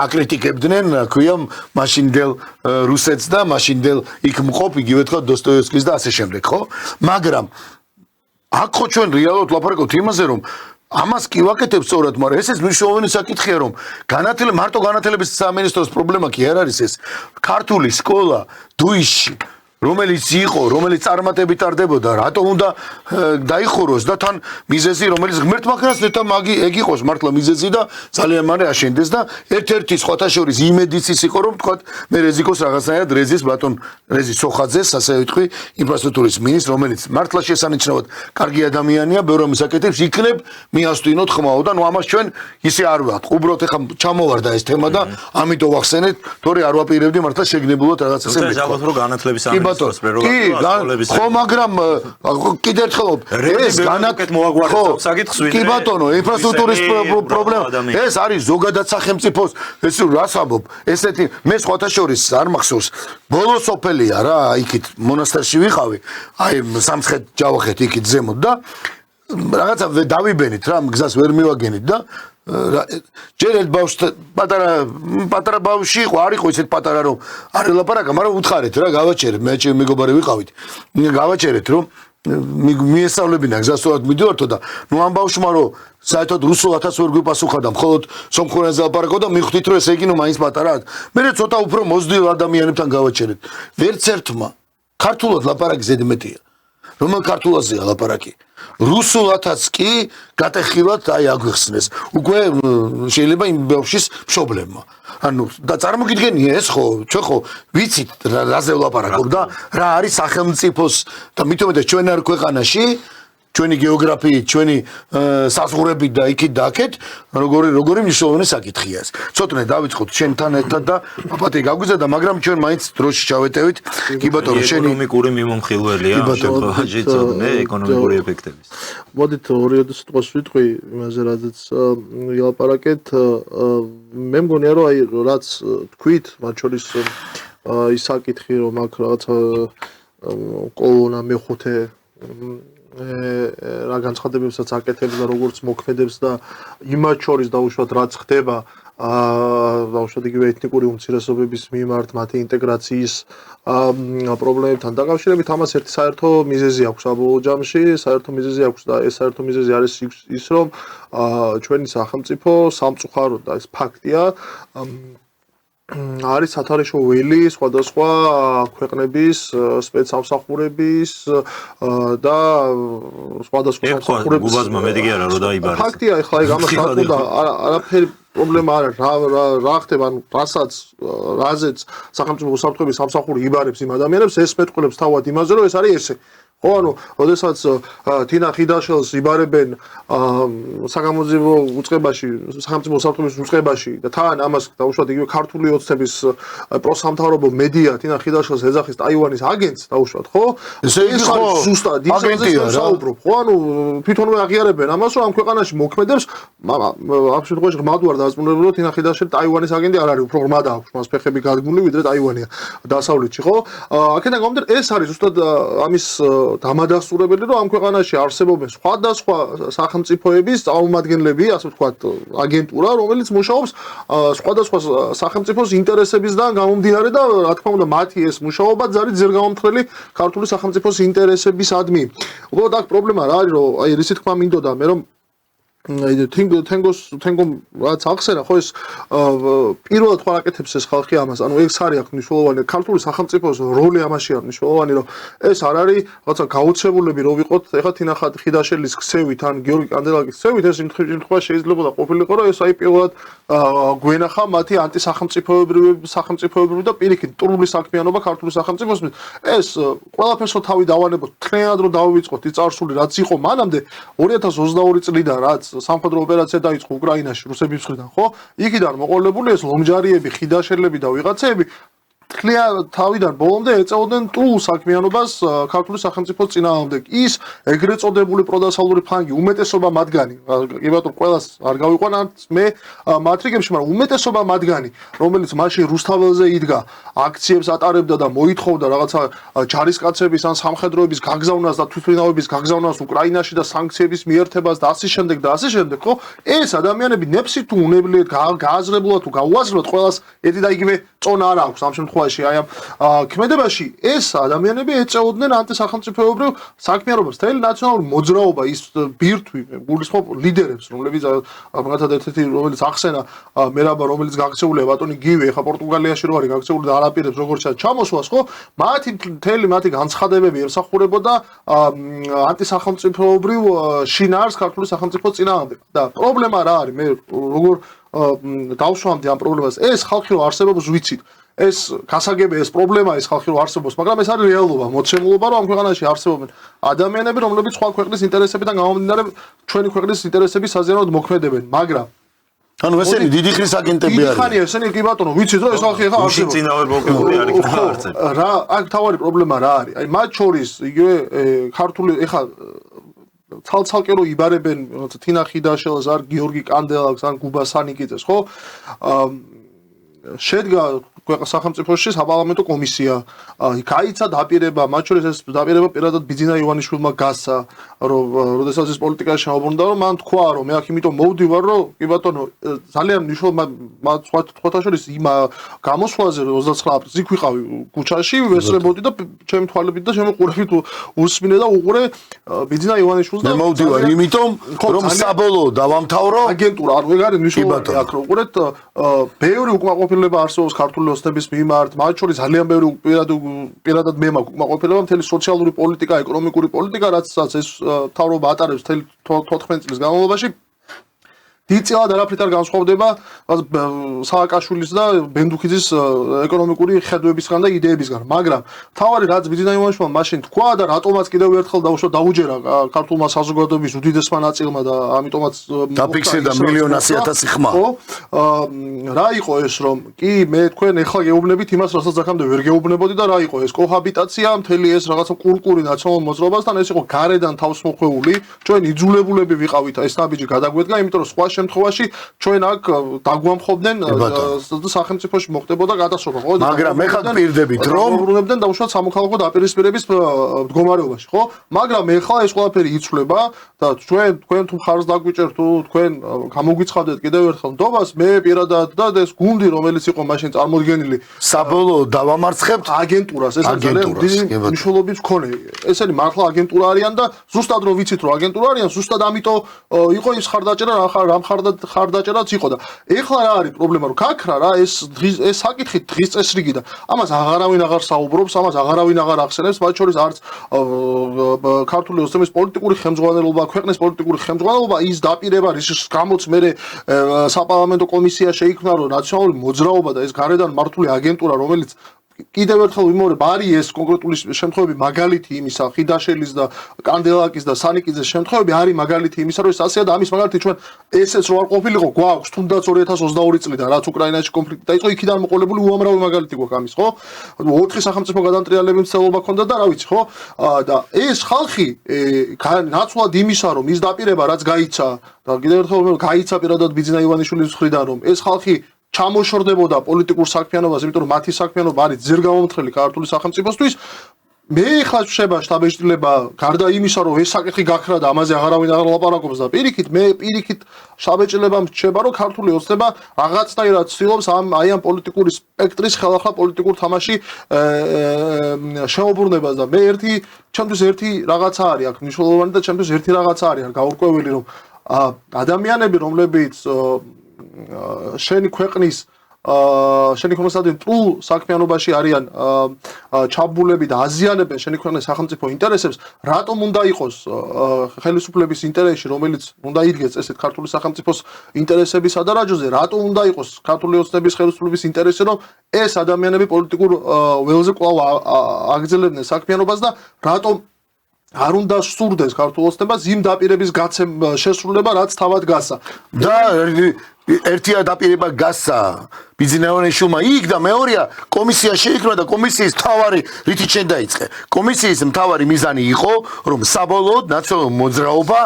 აკრიტიკებდნენ რა ქვია მაშინდელ რუსეთს და მაშინდელ იქ მყოფ იგივე თქვა დოსტოევსკის და ასე შემდეგ ხო მაგრამ აქ ხო ჩვენ რეალურად ლაპარაკობთ იმაზე რომ ამას კი ვაკეთებ სწორად მაგრამ ეს მნიშვნელოვანი საკითხია რომ მარტო განათლების სამინისტროს პრობლემა კი არ არის ეს ქართული სკოლა დუისში რომელიც წარმატებით ტარდებოდა რატომ უნდა დაიხუროს და თან მიზეზი რომელიც ღმერთმა ქრასნეთა ეგ იყოს მართლა მიზეზი და ძალიან მალე აშენდეს და ერთ-ერთი სხვათა შორის იმედიც ის იყო რომ თქვა მე რეზიკოს რაღაცნაირად რეზის ბატონ რეზი სოხაძეს ასე ვიტყვი ინფრასტრუქტურის მინისტრ რომელიც მართლა შესანიშნავად კარგი ადამიანია ბევრ ამის აკეთებს იქნებ მიასტვინოთ ხმაო და ნუ ამას ჩვენ ისე არ ვაყ უბრალოდ ეხა ჩამოვარდა ეს თემა და ამიტომ ვახსენეთ თორე არ ვაპირებდი მართლა შეგნებულად რაღაც ესე მეთქვა ხო მაგრამ კიდევ ერთხელ ეს კი ბატონო ინფრასტრუქტურის პრობლემა ეს არის ზოგადად სახელმწიფოს ეს რას ამბობ ესეთი მე სხვათა შორის არ მახსოვს ბოლო სოფელია რა იქით მონასტერში ვიყავი აი სამცხეთ ჯავახეთ იქით ზემოთ და რაღაცა დავიბენით რა გზას ვერ მივაგენით და ჯერ ერთ ბავშვს პატარა ბავშვი იყო არ იყო ისეთ პატარა რომ არ ელაპარაკა მაგრამ უთხარეთ რა გავაჩერეთ მე ჩემი მეგობარი ვიყავით გავაჩერეთ რომ მიესწავლებინა გზას სწორად მიდივართო და ნუ ამ ბავშვმა რომ საერთოდ რუსულათაც ვერ გვიპასუხა და მხოლოდ სომხურენზე ლაპარაკო და მიხვდით რომ ესე იგი ნუ მაინც პატარაა მე ცოტა უფრო მოზრდილ ადამიანებთან გავაჩერეთ ვერც ერთმა ქართულად ლაპარაკი ზედმეტია რომელ ქართულაზეა ლაპარაკი? რუსულათაც კი გატეხილად აი აგვიხსნეს. უკვე შეიძლება იმ ბავშვის პრობლემა. ანუ და წარმოგიდგენია ეს ხო, ჩვენ ხო ვიცით რაზე ვლაპარაკობ და რა არის სახელმწიფოს და მithumetes ჩვენ არ ქვეყანაში ჩვენი გეოგრაფიით, ჩვენი საზღვრებით და იქით და აქეთ, როგორი მნიშვნელოვანი საკითხია ეს. ცოტნე დავიწყოთ შენთან ერთად და პაპატი გაგვიზარდა, მაგრამ ჩვენ მაინც დროში ჩავეტევით. კი ბატონო, შენი ეკონომიკური მიმომხილველია ამ შემთხვევაში ცოტნე ეკონომიკური ეფექტების. მოდით ორი სიტყვას ვიტყვი იმაზე, რაზეც ილაპარაკეთ. მე მგონია, რომ აი რაც თქვით, მათ შორის ის საკითხი, რომ აქ რაღაცა კოლონა მეხუთე რა განცხადებებსაც აკეთებს და როგორც მოქმედებს და იმათ შორის დაუშვათ რაც ხდება დაუშვათ იგივე ეთნიკური უმცირესობების მიმართ მათი ინტეგრაციის პრობლემებთან დაკავშირებით ამას ერთი საერთო მიზეზი აქვს საბოლოო ჯამში საერთო მიზეზი აქვს და ეს საერთო მიზეზი არის ის რომ ჩვენი სახელმწიფო სამწუხაროდ და ეს ფაქტია არის სათარეშო ველი სხვადასხვა ქვეყნების სპეცსამსახურების და სხვადასხვა სამსახურების გუბაზმა მეტი კი არა რომ დაიბარეს. ფაქტია, ეხლა ეგ ამას დაკვდა არაფერი პრობლემა არ არის რა ხდება ანუ რაზეც სახელმწიფო უსაფრთხოების სამსახური იბარებს იმ ადამიანებს ეს მეტყველებს თავად იმაზე რომ ეს არის ესე ხო ანუ როდესაც თინა ხიდაშელს იბარებენ საგამოძიებო უწყებაში სახელმწიფო უსაფრთხოების უწყებაში და თან ამას დაუშვათ იგივე ქართული ოცნების პროსამთავრობო მედია თინა ხიდაშელს ეძახის ტაივანის აგენტს დაუშვათ ხო ესე იგი ხო ზუსტად აგენტია საუბრობ ხო ანუ თვითონვე აღიარებენ ამას რომ ამ ქვეყანაში მოქმედებს ამ შემთხვევაში ღმად ვარ დაზმუნებული რომ თინა ხიდაშელი ტაივანის აგენტი არ არის უფრო ღმად აქვს მას ფეხები გადგმული ვიდრე ტაივანია დასავლეთში ხო აქედან გამომდინარე ეს არის ზუსტად ამის დამადასტურებელი რომ ამ ქვეყანაში არსებობენ სხვადასხვა სახელმწიფოების წარმომადგენლები, ასე ვთქვათ, აგენტურა, რომელიც მუშაობს სხვადასხვა სახელმწიფოს ინტერესებისგან გამომდინარე და რა თქმა უნდა, მათი ეს მუშაობა ძალიან ძერგამომთხრელი ქართული სახელმწიფოს ინტერესებისადმი. უბრალოდ აქ პრობლემა რა არის, რომ აი რისი თქმა მინდოდა მე რომ თენგომ რაც ახსენა ხო ეს პირველად ხო აკეთებს ეს ხალხი ამას ანუ ეს არის აქ მნიშვნელოვანი ქართული სახელმწიფოს როლი ამაში არის მნიშვნელოვანი რომ ეს არ არის რაღაცა გაუცებულები რომ ვიყოთ ეხლა თინა ხიდაშელის ქსევით ან გიორგი კანდელაკის ქსევით ეს შემთხვევაში შეიძლება ყოფილიყო რომ ეს აი პირველად გვენახა მათი ანტისახელმწიფოებრივი და პირიქით მტრული საქმიანობა ქართული სახელმწიფოს ეს ყველაფერს თავი დავანებოთ თლიანად რომ დავივიწყოთ ის წარსული რაც იყო მანამდე 2022 წლიდან რაც სამხედრო ოპერაცია დაიწყო უკრაინაში რუსების მხრიდან, ხო? იქიდან მოყოლებული ეს ლომჯარიები, ხიდაშელები და ვიღაცები თავიდან ბოლომდე ეწეოდნენ ტულ საქმიანობას ქართული სახელმწიფოს წინააღმდეგ. ის ეგრეთ წოდებული პროდასალური ფლანგი, უმეტესობა მათგანი, კი ბატონო, ყველას არ გავიყვანათ მე მათ რიგებში, მაგრამ უმეტესობა მათგანი, რომელიც მაშინ რუსთაველზე იდგა, აქციებს ატარებდა და მოითხოვდა რაღაცა ჯარისკაცების ან სამხედროების გაგზავნას და თვითმფრინავების გაგზავნას უკრაინაში და სანქციების მიერთებას და ასე შემდეგ, ხო? ეს ადამიანები ნეფსით თუ უნებლიეთ გააზრებულად თუ გაუაზრებულად ყველას ერთი და იგივე წონა არ აქვს ამ შემთხვევაში აი ამ ქმედებაში ეს ადამიანები ეწეოდნენ ანტისახელმწიფოებრივ საქმიანობას მთელი ნაციონალური მოძრაობა ის ბირთვი გულისხმობ ლიდერებს რომლებიც მაგალითად ერთ-ერთი რომელიც ახსენა მერაბა რომელიც გაქცეულია ბატონი გივი ეხა პორტუგალიაში რო არის გაქცეული და არაპირებს როგორც ჩამოსვას ხო მათი განცხადებები ემსახურებოდა ანტისახელმწიფოებრივ შინაარს ქართული სახელმწიფოს წინააღმდეგ და პრობლემა რა არის მე როგორ დავშვამდი ამ პრობლემას ეს ხალხი რო არსებობს ვიცით ეს გასაგებია ეს პრობლემა ეს ხალხი რო არსებობს მაგრამ ეს არის რეალობა მოცემულობა რომ ამ ქვეყანაში არსებობენ ადამიანები რომლებიც სხვა ქვეყნის ინტერესებიდან გამომდინარე ჩვენი ქვეყნის ინტერესების საზიანოდ მოქმედებენ მაგრამ ანუ ესენი დიდი ხნის აგენტები არიან. დიდი ხანია ესენი კი ბატონო, ვიცით რომ ეს ხალხი ახლა არსებობს. წინავე მოკებული არის ხალხი. რა, აქ თავარი პრობლემა რა არის? აი მათ შორის იგივე ქართული ახლა ცალ-ცალკე რო იბარებენ თინა ხიდაშელს არ გიორგი კანდელაკს ან გუბა სანიკიძეს, ხო? შედგა სახელმწიფოში საპარლამენტო კომისია. გაიცა დაპირება, მათ შორის ეს დაპირება პირადად ბიძინა ივანიშვილმა გასცა, რომ როდესაც ეს პოლიტიკაში ჩაუბრუნდა, რომ მან თქვა, რომ მე აქ იმიტომ მოვდივარ, რომ კი ბატონო, ძალიან მნიშვნელოვანი სხვათა შორის იმ გამოსვლაზე 29 აპრილს იქ ვიყავი ქუჩაში, ვესწრებოდი და ჩემი თვალებით და ჩემი ყურებით უსმინე და უყურე ბიძინა ივანიშვილს და მე მოვდივარ იმიტომ, რომ საბოლოო დავამთავრო აგენტურა, არ ეგ არის მნიშვნელოვანი აქ რო უყურეთ, ბევრი უკმაყოფილება უკმაყოფილება არსებობს ქართული ოცნების მიმართ, მათ შორის ძალიან ბევრი პირადად მე მაქვს უკმაყოფილება მთელი სოციალური პოლიტიკა, ეკონომიკური პოლიტიკა, რაც ეს მთავრობა ატარებს მთელი 14 წლის განმავლობაში. დიდწილად არაფრით არ განსხვავდება სააკაშვილის და ბენდუქიძის ეკონომიკური ხედვებისგან და იდეებისგან, მაგრამ თავარი რაც ბიძინა ივანიშვილმა მაშინ თქვა და რატომაც კიდევ ერთხელ დაუჯერა ქართულმა საზოგადოების უდიდესმა ნაწილმა და ამიტომაც დაფიქსირდა 1,100,000 ხმა. რა იყო ეს რომ კი მე თქვენ ეხლა გეუბნებით იმას რასაც აქამდე ვერ გეუბნებოდი და რა იყო ეს კოჰაბიტაცია მთელი ეს რაღაცა კულტური ნაციონალურ მოძრაობასთან ეს იყო გარედან თავს მოხვეული ჩვენ იძულებულები ვიყავით ეს ნაბიჯი გადაგვედგა იმიტომ რომ სხვა შემთხვევაში ჩვენ აქ დაგვამხობდნენ და სახელმწიფოში მოხდებოდა კატასტროფა ხო მაგრამ ეხლა პირდებით რომ უბრუნებდნენ დაუშვათ სამოქალაქო დაპირისპირების მდგომარეობაში ხო მაგრამ ეხლა ეს ყველაფერი იცვლება და თქვენ თუ მხარს დაგვიჭერთ თუ თქვენ გამოგვიცხადეთ კიდევ ერთხელ ნდობას მე პირადად და ეს გუნდი რომელიც იყო მაშინ წარმოდგენილი საბოლოოდ დავამარცხებთ აგენტურას ეს ძალიან დიდი მნიშვნელობის მქონე ესენი მართლა აგენტურა არიან და ზუსტად რომ ვიცით რომ აგენტურა არიან ზუსტად ამიტომ იყო ის ხარდაჭერა რა ხარდაჭერაც იყო და ეხლა რა არის პრობლემა რომ ქაქრა რა ეს საკითხი დღის წესრიგი და ამას აღარავინ აღარ საუბრობს ამას აღარავინ აღარ ახსენებს მათ შორის არც ქართული ოცნების პოლიტიკური ხელმძღვანელობა ქვეყნის პოლიტიკური ხელმძღვანელობა ის დაპირება რის გამოც მე საპარლამენტო კომისია შეიქმნა რომ ნაციონალური მოძრაობა და ეს გარედან მართული აგენტურა რომელიც კიდევ ერთხელ ვიმეორებ არის ეს კონკრეტული შემთხვევები მაგალითი იმისა ხიდაშელის და კანდელაკის და სანიკიძეს შემთხვევები არის მაგალითი იმისა რომ ეს ასეა და ამის მაგალითი ჩვენ ესეც რო არ ყოფილიყო გვაქვს თუნდაც 2022 წლიდან რაც უკრაინაში კონფლიქტი დაიწყო იქიდან მოყოლებული უამრავი მაგალითი გვაქვს ამის ხო 4 სახელმწიფო გადამტრიალების მცდელობა ქონდა და რა ვიცი ხო და ეს ხალხი ნაცვლად იმისა რომ ის დაპირება რაც გაიცა და კიდევ ერთხელ გაიცა პირადად ბიძინა ივანიშვილის მხრიდან რომ ეს ხალხი ჩამოშორდებოდა პოლიტიკურ საქმიანობას, იმიტომ რომ მათი საქმიანობა არის ძირგამომთხრელი ქართული სახელმწიფოსთვის. მე ხა შეება შტაბ-ეჭდილება გარდა იმისა, რომ ეს საკითხი გაქრა და ამაზე აღარავინ არ ლაპარაკობს და პირიქით შტაბ-ეჭდილებამ რჩება, რომ ქართული ოცნება რაღაცნაირად ცდილობს აი ამ პოლიტიკური სპექტრის ხელახლა პოლიტიკურ თამაში შეუბრუნებას და მე ჩემთვის ერთი რაღაცა არის აქ მნიშვნელოვანი და ჩემთვის ერთი რაღაცა არის გაურკვეველი რომ ადამიანები რომლებიც შენი ქვეყნის შენი ქვეყნისადმი პულ საქმიანობაში არიან ჩაბულები და აზიანებენ შენი ქვეყნის სახელმწიფო ინტერესებს რატომ უნდა იყოს ხელისუფლების ინტერესში რომელიც უნდა იდგეს ესეთ ქართული სახელმწიფოს ინტერესების ადარაჯოზე რატომ უნდა იყოს ქართული ოცნების ხელისუფლების ინტერესი რომ ეს ადამიანები პოლიტიკურ ველზე კვლავ აგრძელებდნენ საქმიანობას და რატომ არ უნდა სურდეს ქართულ ოცნებას იმ დაპირების შესრულება რაც თავად გასა და ერთია დაპირება გასა ბიძინა ივანიშვილმა იქ და მეორეა კომისია შეიქმნა და კომისიის მთავარი რითი ჩვენ დაიწყე კომისიის მთავარი მიზანი იყო რომ საბოლოოდ ნაციონალური მოძრაობა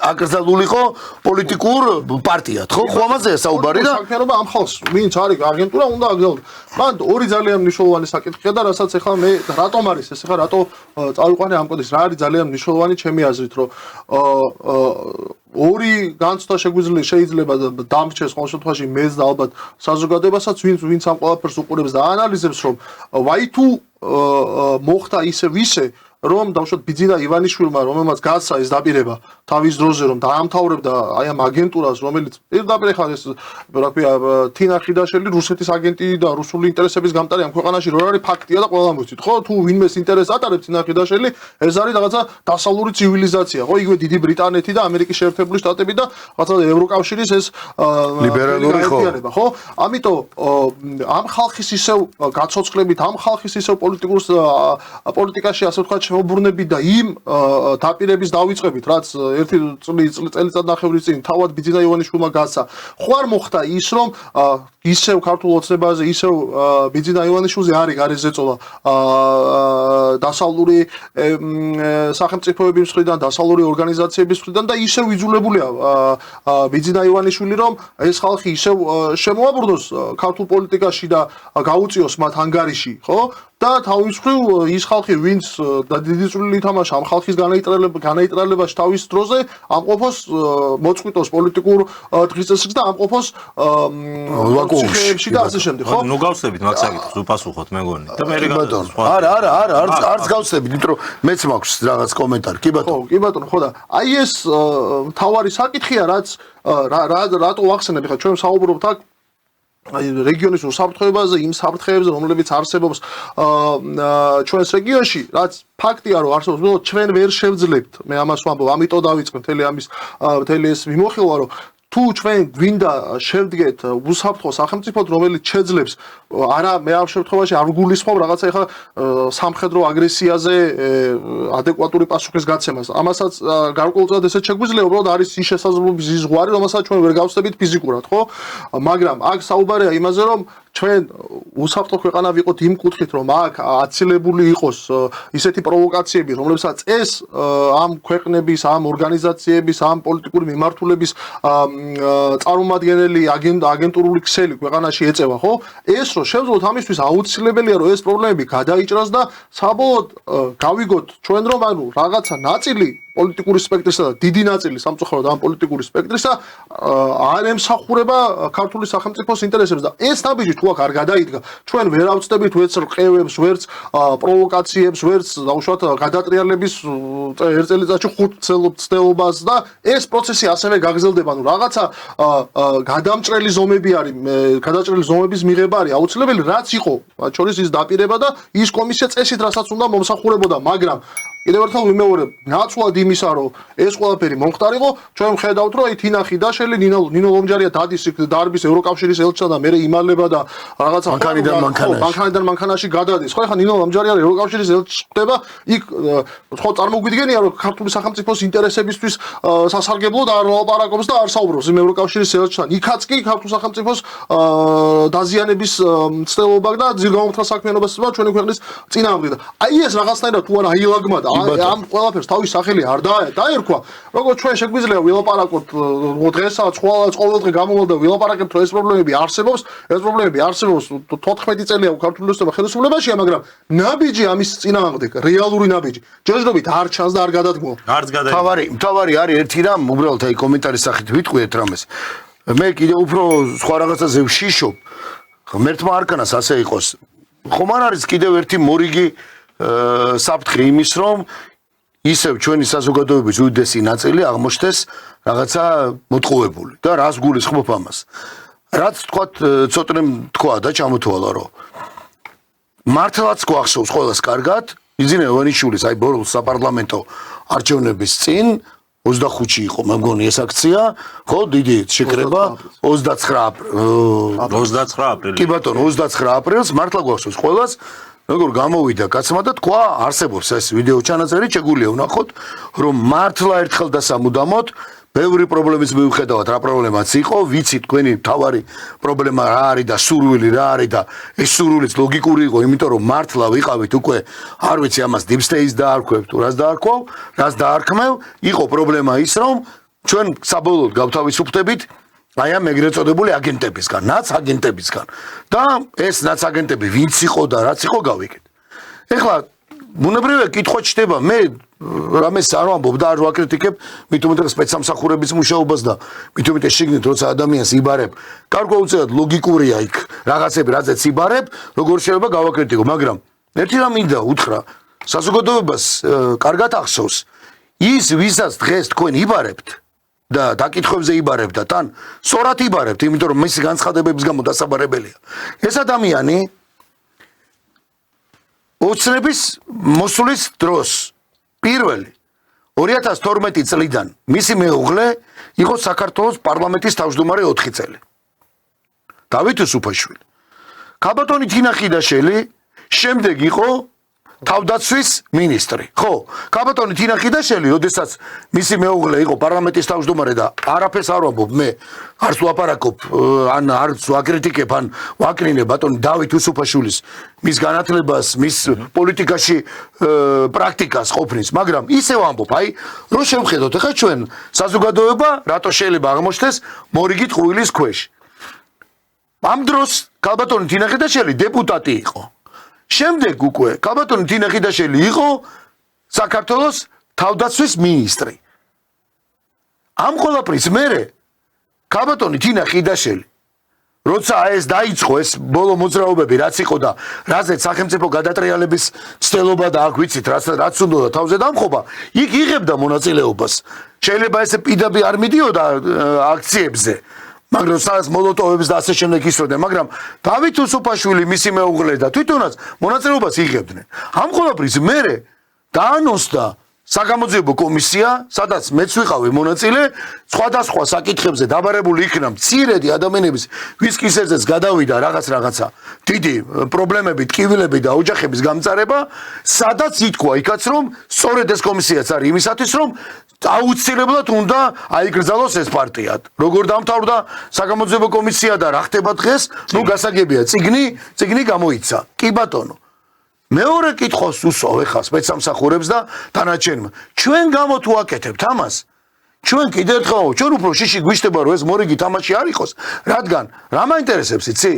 აკრძალულიყო პოლიტიკურ პარტიად ხო ხო ამაზეა საუბარი და საქმიანობა ამ ხალხს ვინც არის აგენტურა უნდა აგზავნოს მან ორი ძალიან მნიშვნელოვანი საკითხია და რასაც ახლა მე რატომ არის ეს ახლა რატო წავიყვანე ამ კოდის რა არის ძალიან მნიშვნელოვანი ჩემი აზრით რომ ორი განცდა შეიძლება დამრჩეს ყოველ შემთხვევაში მეც და ალბათ საზოგადოებასაც ვინც ამ ყველაფერს უყურებს და აანალიზებს რომ ვაი თუ მოხდა ისე რომ დავუშვათ ბიძინა ივანიშვილმა რომელმაც გასცა ეს დაპირება თავის დროზე რომ დაამთავრებდა აი ამ აგენტურას რომელიც პირდაპირ ხარ ეს რა ქვია თინა ხიდაშელი რუსეთის აგენტი და რუსული ინტერესების გამტარი ამ ქვეყანაში რო არის ფაქტია და ყველა მოიცით ხო თუ ვინმეს ინტერესს ატარებს თინა ხიდაშელი ეს არის რაღაცა დასავლური ცივილიზაცია ხო იგივე დიდი ბრიტანეთი და ამერიკის შეერთებული შტატები და რაღაცა ევროკავშირის ეს ლიბერალური ხო ამიტომ ამ ხალხის ისევ გაცოცხლებით ამ ხალხის ისევ პოლიტიკაში ასე ვთქვათ შეუბრუნებით და იმ დაპირების დავიწყებით რაც ერთი წელიწადნახევრის წინ თავად ბიძინა ივანიშვილმა გასცა ხო არ მოხდა ის რომ ისევ ქართულ ოცნებაზე ისევ ბიძინა ივანიშვილზე არის გარეზეწოლა დასავლური სახელმწიფოების მხრიდან დასავლური ორგანიზაციების მხრიდან და ისევ იძულებულია ბიძინა ივანიშვილი რომ ეს ხალხი ისევ შემოაბრუნოს ქართულ პოლიტიკაში და გაუწიოს მათ ანგარიში ხო და თავის მხრივ ის ხალხი ვინც დიდი წვლილი ითამაშა ამ ხალხის განაიტრალებაში თავის დროზე ამყოფოს მოწყვიტოს პოლიტიკურ დღის წესრიგს და ამყოფოს ვაკუუმში და ასე შემდეგ ხო ნუ გავსებით მაგ საკითხს უპასუხოთ მე მგონი და მე არა არც გავსებით იმიტომ რომ მეც მაქვს რაღაც კომენტარი კი ბატონო ხო და აი ეს თავარი საკითხია რაც რატო ვახსენებ ხა ჩვენ საუბრობთ აქ რეგიონის უსაფრთხოებაზე, იმ საფრთხეებზე, რომლებიც არსებობს ჩვენს რეგიონში, რაც ფაქტია, რომ არსებობს, რომ ჩვენ ვერ შევძლებთ, მე ამას ვამბობ, ამიტომ დავიწყე მთელი ეს მიმოხილვა, რომ თუ ჩვენ გვინდა შევდგეთ უსაფრთხო სახელმწიფოდ, რომელიც შეძლებს არა მე ამ შემთხვევაში არ გულისხმობ რაღაცა ეხლა სამხედრო აგრესიაზე ადეკვატური პასუხის გაცემას. ამასაც გარკვეულწილად ესეც შეგვიძლია, უბრალოდ არის ის შესაძლებლობის ის ზღვარი, რომელსაც ჩვენ ვერ გავხსნებით ფიზიკურად, ხო? მაგრამ აქ საუბარია იმაზე, რომ ჩვენ უსაფრთხო ქვეყანა ვიყოთ იმ კუთხით, რომ აქ აცილებული იყოს ისეთი პროვოკაციები, რომლებსაც ეს ამ ქვეყნების, ამ ორგანიზაციების, ამ პოლიტიკური მიმართულების წარმომადგენელი აგენტურული ქსელი ქვეყანაში ეწევა, ხო? ეს რომ შევძლოთ ამისთვის აუცილებელია, რომ ეს პრობლემები გადაიჭრას და საბოლოოდ გავიგოთ ჩვენ, რომ ანუ რაღაცა ნაწილი პოლიტიკური სპექტრისა და დიდი ნაწილი სამწუხაროდ ამ პოლიტიკური სპექტრისა არ ემსახურება ქართული სახელმწიფოს ინტერესებს და ეს ნაბიჯი თუ აქ არ გადაიდგა, ჩვენ ვერ ავწდებით ვერც რყევებს, ვერც პროვოკაციებს, ვერც დაუშვათ გადატრიალების ერთ წელიწადში 5 ცდელობას და ეს პროცესი ასევე გაგრძელდება. ანუ რაღაცა გადამჭრელი ზომები არის, გადაჭრელი ზომების მიღება არის აუცილებელი, რაც იყო მათ შორის ის დაპირება და ის კომისია წესით რასაც უნდა მომსახურებოდა, მაგრამ კიდევ ერთხელ ვიმეორებ, ნაცვლად იმისა, რომ ეს ყველაფერი მომხდარიყო, ჩვენ ვხედავთ, რომ აი თინა ხიდაშელი, ნინო ლომჯარია დადის დარბის ევროკავშირის ელჩად და მე იმალება და რაღაცა მანქანიდან მანქანაში გადადის. ხო, ეხლა ნინო ლომჯარია ევროკავშირის ელჩი ხდება, იქ ხო წარმოგვიდგენია, რომ ქართული სახელმწიფოს ინტერესებისთვის სასარგებლოდ არ ლაპარაკობს და არ საუბრობს იმ ევროკავშირის ელჩთან. იქაც კი ქართულ სახელმწიფოს დაზიანების მცდელობა და ძირგამოხდა საქმიანობას ჩვენი ქვეყნის წინააღმდეგ. აი ეს რაღაცნაირად თუ არა აილაგმა და ამ ყველაფერს თავის სახელი არ დაერქვა, როგორც ჩვენ შეგვიძლია ვილაპარაკოთ დღესაც, ყოველდღე გამოვალ და ვილაპარაკებთ, რომ ეს პრობლემები არსებობს, 14 წელია ქართული ოცნება ხელისუფლებაშია, მაგრამ ნაბიჯი ამის წინააღმდეგ, რეალური ნაბიჯი, ჯერჯერობით არ ჩანს და არ გადადგმო. არც გადაიგო. თავარი არის ერთი რამ, უბრალოდ აი კომენტარის სახით ვიტყვიეთ რამეს. მე კიდე უფრო სხვა რაღაცაზე ვშიშობ. ღმერთმა არქანას ასე იყოს. ხომ არ არის კიდევ ერთი მორიგი საფრთხე იმის, რომ ისევ ჩვენი საზოგადოების უდიდესი ნაწილი აღმოჩნდეს რაღაცა მოტყუებული და რას გულისხმობ ამას. რაც თქვათ ცოტნე თქვა და ჩამოთვალა, რომ მართლაც გვახსოვს ყველას კარგად, იძინე ევანიშვილის აი ბოროს საპარლამენტო არჩევნების წინ 25-ში იყო, მე მგონი ეს აქცია, ხო, დიდი შეკრება 29 აპრილს. კი ბატონო, 29 აპრილს მართლა გვახსოვს ყველას, როგორ გამოვიდა კაცმა და თქვა, არსებობს ეს ვიდეო ჩანაწერი, შეგვიძლია ვნახოთ, რომ მართლა ერთხელ და სამუდამოდ ბევრი პრობლემის მიუხედავად, რა პრობლემაც იყო, ვიცით თქვენი თავარი პრობლემა რა არის და სურვილი რა არის და ეს სურვილიც ლოგიკური იყო, იმიტომ რომ მართლა ვიყავით უკვე, არ ვიცი ამას deep state-ს დაარქვევ თუ რას დაარქვევ, რას დაარქმევ, იყო პრობლემა ის, რომ ჩვენ საბოლოოდ გავთავისუფლდებით აი ამ ეგრეთ წოდებული აგენტებისგან, ნაცაგენტებისგან. და ეს ნაცაგენტები ვინც იყო და რაც იყო გავიგეთ. ეხლა ბუნებრივია კითხვა ჩდება, მე რამეს არ ვამბობ და არ ვაკრიტიკებ, მით უმეტეს სპეცსამსახურების მუშაობას და მით უმეტეს შიგნით როცა ადამიანს იბარებ, გარკვეულწილად ლოგიკურია იქ რაღაცები, რაზეც იბარებ, როგორ შეიძლება გავაკრიტიკო, მაგრამ ერთი რამ მინდა უთხრა, საზოგადოებას კარგად ახსოვს, ის ვისაც დღეს თქვენ იბარებთ და დაკითხვებზე იბარებთ და თან სწორად იბარებთ, იმიტომ რომ მისი განცხადებების გამო დასაბარებელია. ეს ადამიანი ოცნების მოსulis დროს პირველი 2012 წლიდან მისი მეუღლე იყო საქართველოს პარლამენტის თავმჯდომარე 4 წელი. დავით უსუფაშვილი. ქაბატონი თინა ხიდაშელი შემდეგ იყო თავდაცვის მინისტრი. ხო, ქაბატონი თინა ხიდაშელი, როდესაც მისი მეუღლე იყო პარლამენტის თავმჯდომარე და არაფერს არ ვამბობ მე, არც ვაპარაკობ, ან არც ვაკრიტიკებ, ან ვაკნინებ ბატონი დავით უსუფაშვილის მის განათლებას, მის პოლიტიკაში პრაქტიკას ყოფნის, მაგრამ ისე ვამბობ, აი, რომ შევხედოთ, ახლა ჩვენ საზოგადოება რატო შეიძლება აღმოჩნდეს მორიგი ტყუილის ქვეშ. ამ დროს ქაბატონი თინა ხიდაშელი დეპუტატი იყო. შემდეგ უკვე ქაბატონი თინა ხიდაშელი იყო საქართველოს თავდაცვის მინისტრი. ამ ყველაფრის მერე ქაბატონი თინა ხიდაშელი როცა ეს დაიწყო ეს ბოლო მოძრაობები რაც იყო და რაზეც სახელმწიფო გადატრიალების ცდელობა და აქ ვიცით რაც უნდა თავზე დამხობა, იქ იღებდა მონაწილეობას. შეიძლება ესე პირდაპირ არ მიდიოდა აქციებზე, მაგრამ სადაც მოლოტოვებს და ასე შემდეგ ისროდნენ, მაგრამ დავით უსუფაშვილი მისი მეუღლე და თვითონაც მონაწილეობას იღებდნენ. ამ ყველაფრის მერე დაანონსდა საგამოძიებო კომისია, სადაც მეც ვიყავი მონაწილე, სხვადასხვა საკითხებზე დაბარებული იქნა მცირედი ადამიანების, ვის კისერზეც გადავიდა რაღაცა დიდი პრობლემები, ტკივილები და ოჯახების გამწარება, სადაც ითქვა იქაც რომ სწორედ ეს კომისიაც არის იმისათვის რომ აუცილებლად უნდა აიგრძალოს ეს პარტია. როგორ დამთავრდა საგამოძიებო კომისია და რა ხდება დღეს, ნუ გასაგებია, წიგნი გამოიცა. კი ბატონო. მეორე კითხვას უსვავ ეხლა სპეცსამსახურებს და დანარჩენმა. ჩვენ გამო თუ აკეთებთ ამას, ჩვენ კიდევ ერთხელ ჩვენ უფრო შიში გვიშტება რომ ეს მორიგი თამაში არ იყოს, რადგან რა მაინტერესებს იცი?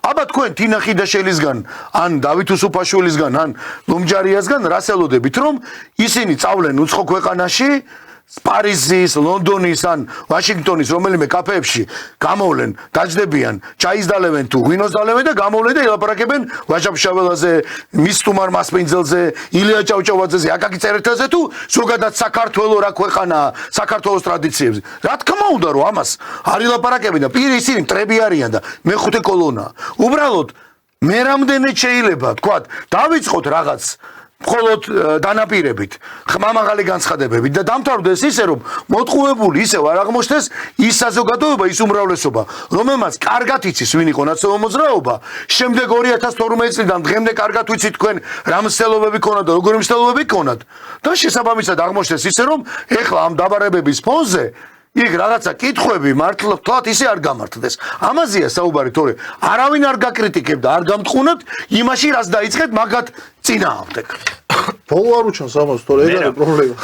აბა თქვენ თინა ხიდაშელისგან, ან დავით უსუფაშვილისგან, ან ლომჯარიასგან რას ელოდებით რომ ისინი წავლენ უცხო ქვეყანაში პარიზის, ლონდონის ან ვაშინგტონის რომელიმე კაფეებში გამოვლენ, დაждდებიან, ჩაის დალევენ თუ ღვინოს დალევენ და გამოვლენ და ელაპარაკებენ ვაჟა-ფშაველაზე, მისტუმარ მასპინძელზე, ილია ჭავჭავაძეზე, აკაკი წერეთელზე თუ ზოგადად საქართველოს რა ქვეყანაა, საქართველოს ტრადიციებზე. რა თქმა უნდა რომ ამას არ ილაპარაკებენ და პირი ისინი მტრები არიან და მეხუთე კოლონა. უბრალოდ მე რამდენად შეიძლება თქვათ, დავიწყოთ რაღაც მხოლოდ დანაპირებით, ხმამაღალი განცხადებებით და დამთავრდეს ისე რომ მოტყუებული ისევ არ აღმოჩნდეს ის საზოგადოება, ის უმრავლესობა, რომელმაც კარგად იცის ვინ იყო ნაცნობი მოძრაობა, შემდეგ 2012 წლიდან დღემდე კარგად ვიცით თქვენ რა მსვლელობები ქონათ და როგორი მსვლელობები ქონათ და შესაბამისად აღმოჩნდეს ისე რომ ეხლა ამ დაბარებების ფონზე იქ რაღაცა კითხვები მართლად ისე არ გამართდეს. ამაზეა საუბარი, თორე არავინ არ გაკრიტიკებდა, არ გამტყუნებთ იმაში, რაც დაიწყეთ მაგათ წინააღმდეგ. ბოლო არ უჩვენს ამას, თორე ეგ არის პრობლემა.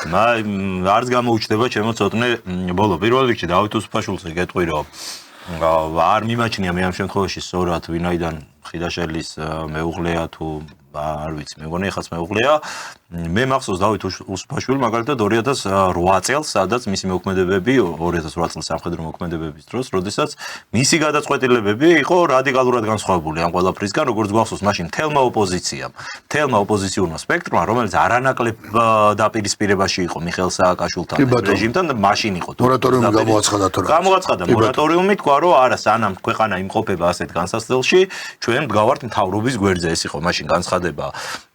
არც გამოუჩნდება ჩემო ცოტნე ბოლო. პირველ რიგში დავით უსუფაშვილზე გეტყვი რომ არ მიმაჩნია მე ამ შემთხვევაში სწორად ვინაიდან ხიდაშელის მეუღლეა თუ არ ვიცი, მე მგონი ეხაც მეუღლეა. მე მახსოვს დავით უსუფაშვილი მაგალითად 2008 წელს, სადაც მისი მოქმედებები 2008 წლის სამხედრო მოქმედებების დროს, როდესაც მისი გადაწყვეტილებები იყო რადიკალურად განსხვავებული ამ ყველაფრისგან, როგორც გვახსოვს, მაშინ თელმა ოპოზიციურმა სპექტრმა, რომელიც არანაკლებ დაპირისპირებაში იყო მიხეილ სააკაშვილთან რეჟიმთან და მაშინ იყო მორატორიუმი გამოაცხადა მორატორიუმი თქვა რომ არა, სანამ ქვეყანა იმყოფება ასეთ განსაცდელში, ჩვენ მდგავართ მთავრობის გვერდზე. ეს იყო მაშინ განცხადება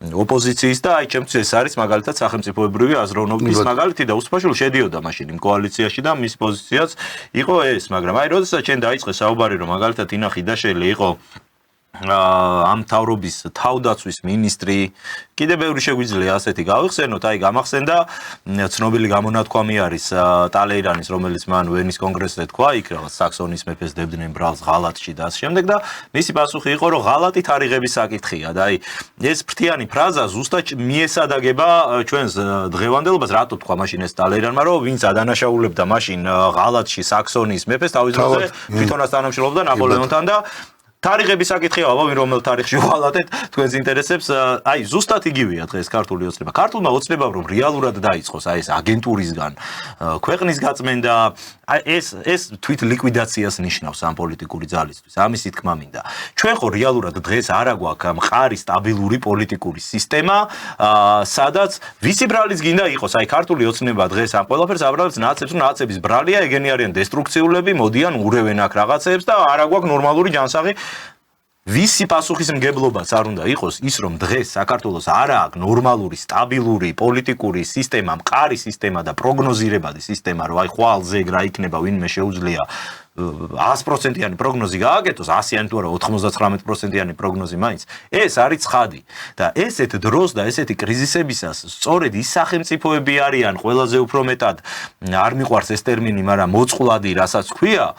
ოპოზიციის და აი ჩემთვის ეს არის მაგალითად სახელმწიფოებრივი აზროვნების მაგალითი და უსუფაშვილი შედიოდა მაშინ იმ კოალიციაში და მის პოზიციაც იყო ეს, მაგრამ აი როდესაც ჩვენ დაიწყე საუბარი რომ მაგალითად ინა ხიდაშელი იყო ამ თავრობის თავდაცვის მინისტრი, კიდევ ბევრი შეგვიძლია ასეთი გავიხსენოთ, აი გამახსენდა ცნობილი გამონათქვამი არის ტალეირანის, რომელიც მან ვენის კონგრესზე თქვა, იქ რაღაც საქსონის მეფეს დებდნენ ბრალს ღალატში და ამ შემდეგ და მისი პასუხი იყო რომ ღალატი თარიღების საკითხია და აი ეს ფრთიანი ფრაზა ზუსტად მიესადაგება ჩვენს დღევანდელობას, რატო თქვა მაშინ ეს ტალეირანმა რომ ვინც ადანაშაულებდა მაშინ ღალატში საქსონის მეფეს თავის დროზე თვითონაც თანამშრომლობდა ნაპოლეონთან და თარიღების საკითხია, ვინ რომელ თარიღში ვალატეთ თქვენს ინტერესებს, აი ზუსტად იგივეა დღეს ქართული ოცნება. ქართულმა ოცნებამ რომ რეალურად დაიწყოს აი ეს აგენტურისგან ქვეყნის გაწმენდა, აი ეს თვით ლიკვიდაციას ნიშნავს ამ პოლიტიკური ძალისთვის. ამის თქმა მინდა. ჩვენ ხო რეალურად დღეს არა გვაქვს მყარი სტაბილური პოლიტიკური სისტემა, სადაც ვისი ბრალიც გინდა იყოს, აი ქართული ოცნება დღეს ამ ყველაფერს აბრალებს ნაცებს, ნაცების ბრალია, ეგენი არიან დესტრუქციულები, მოდიან ურევენ აქ რაღაცებს და არა გვაქვს ნორმალური ჯანსაღი. ვისი პასუხისმგებლობაც არ უნდა იყოს ის რომ დღეს საქართველოს არ აქვს ნორმალური სტაბილური პოლიტიკური სისტემა, მყარი სისტემა და პროგნოზირებადი სისტემა, რომ აი ხვალ ზეგ რა იქნება, ვინმე შეუძლია 100%-იანი პროგნოზი გააკეთოს, 100-იანი თუ არა 99%-იანი პროგნოზი მაინც. ეს არის ცხადი და ესეთ დროს და ესეთი კრიზისებისას სწორედ ის სახელმწიფოები არიან ყველაზე უფრო მეტად არ მიყვარს ეს ტერმინი, მაგრამ მოწყვლადი, რასაც ქვია,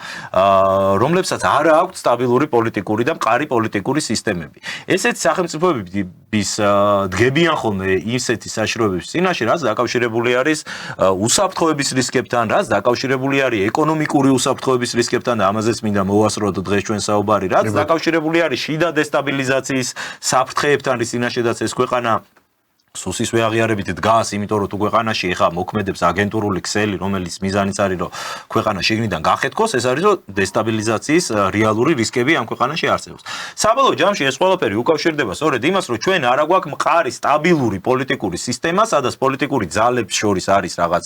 რომლებსაც არ აქვს სტაბილური პოლიტიკური და მყარი პოლიტიკური სისტემები. ესეთი სახელმწიფოების დგებიან ხოლმე ისეთი საშიშროებების წინაშე, რაც დაკავშირებული არის უსაფრთხოების რისკებთან, რაც დაკავშირებული არის ეკონომიკური უსაფრთხოების რისკებთან და ამაზეც მინდა მოვასწროთ დღეს ჩვენ საუბარი, რაც დაკავშირებული არის შიდა დესტაბილიზაციის საფრთხეებთან, რის წინაშედაც ეს ქვეყანა სუსის ვეაღიარებით დგას, იმიტომ რომ თუ ქვეყანაში ეხა მოქმედებს აგენტურული ქსელი, რომელიც მიზანიც არის, რომ ქვეყანა შიგნიდან გახეთქოს, ეს არის რომ დესტაბილიზაციის რეალური რისკები ამ ქვეყანაში არსებობს. საბოლოო ჯამში ეს ყველაფერი უკავშირდება სწორედ იმას, რომ ჩვენ არა გვაქვს მყარი სტაბილური პოლიტიკური სისტემა, სადაც პოლიტიკური ძალებს შორის არის რაღაც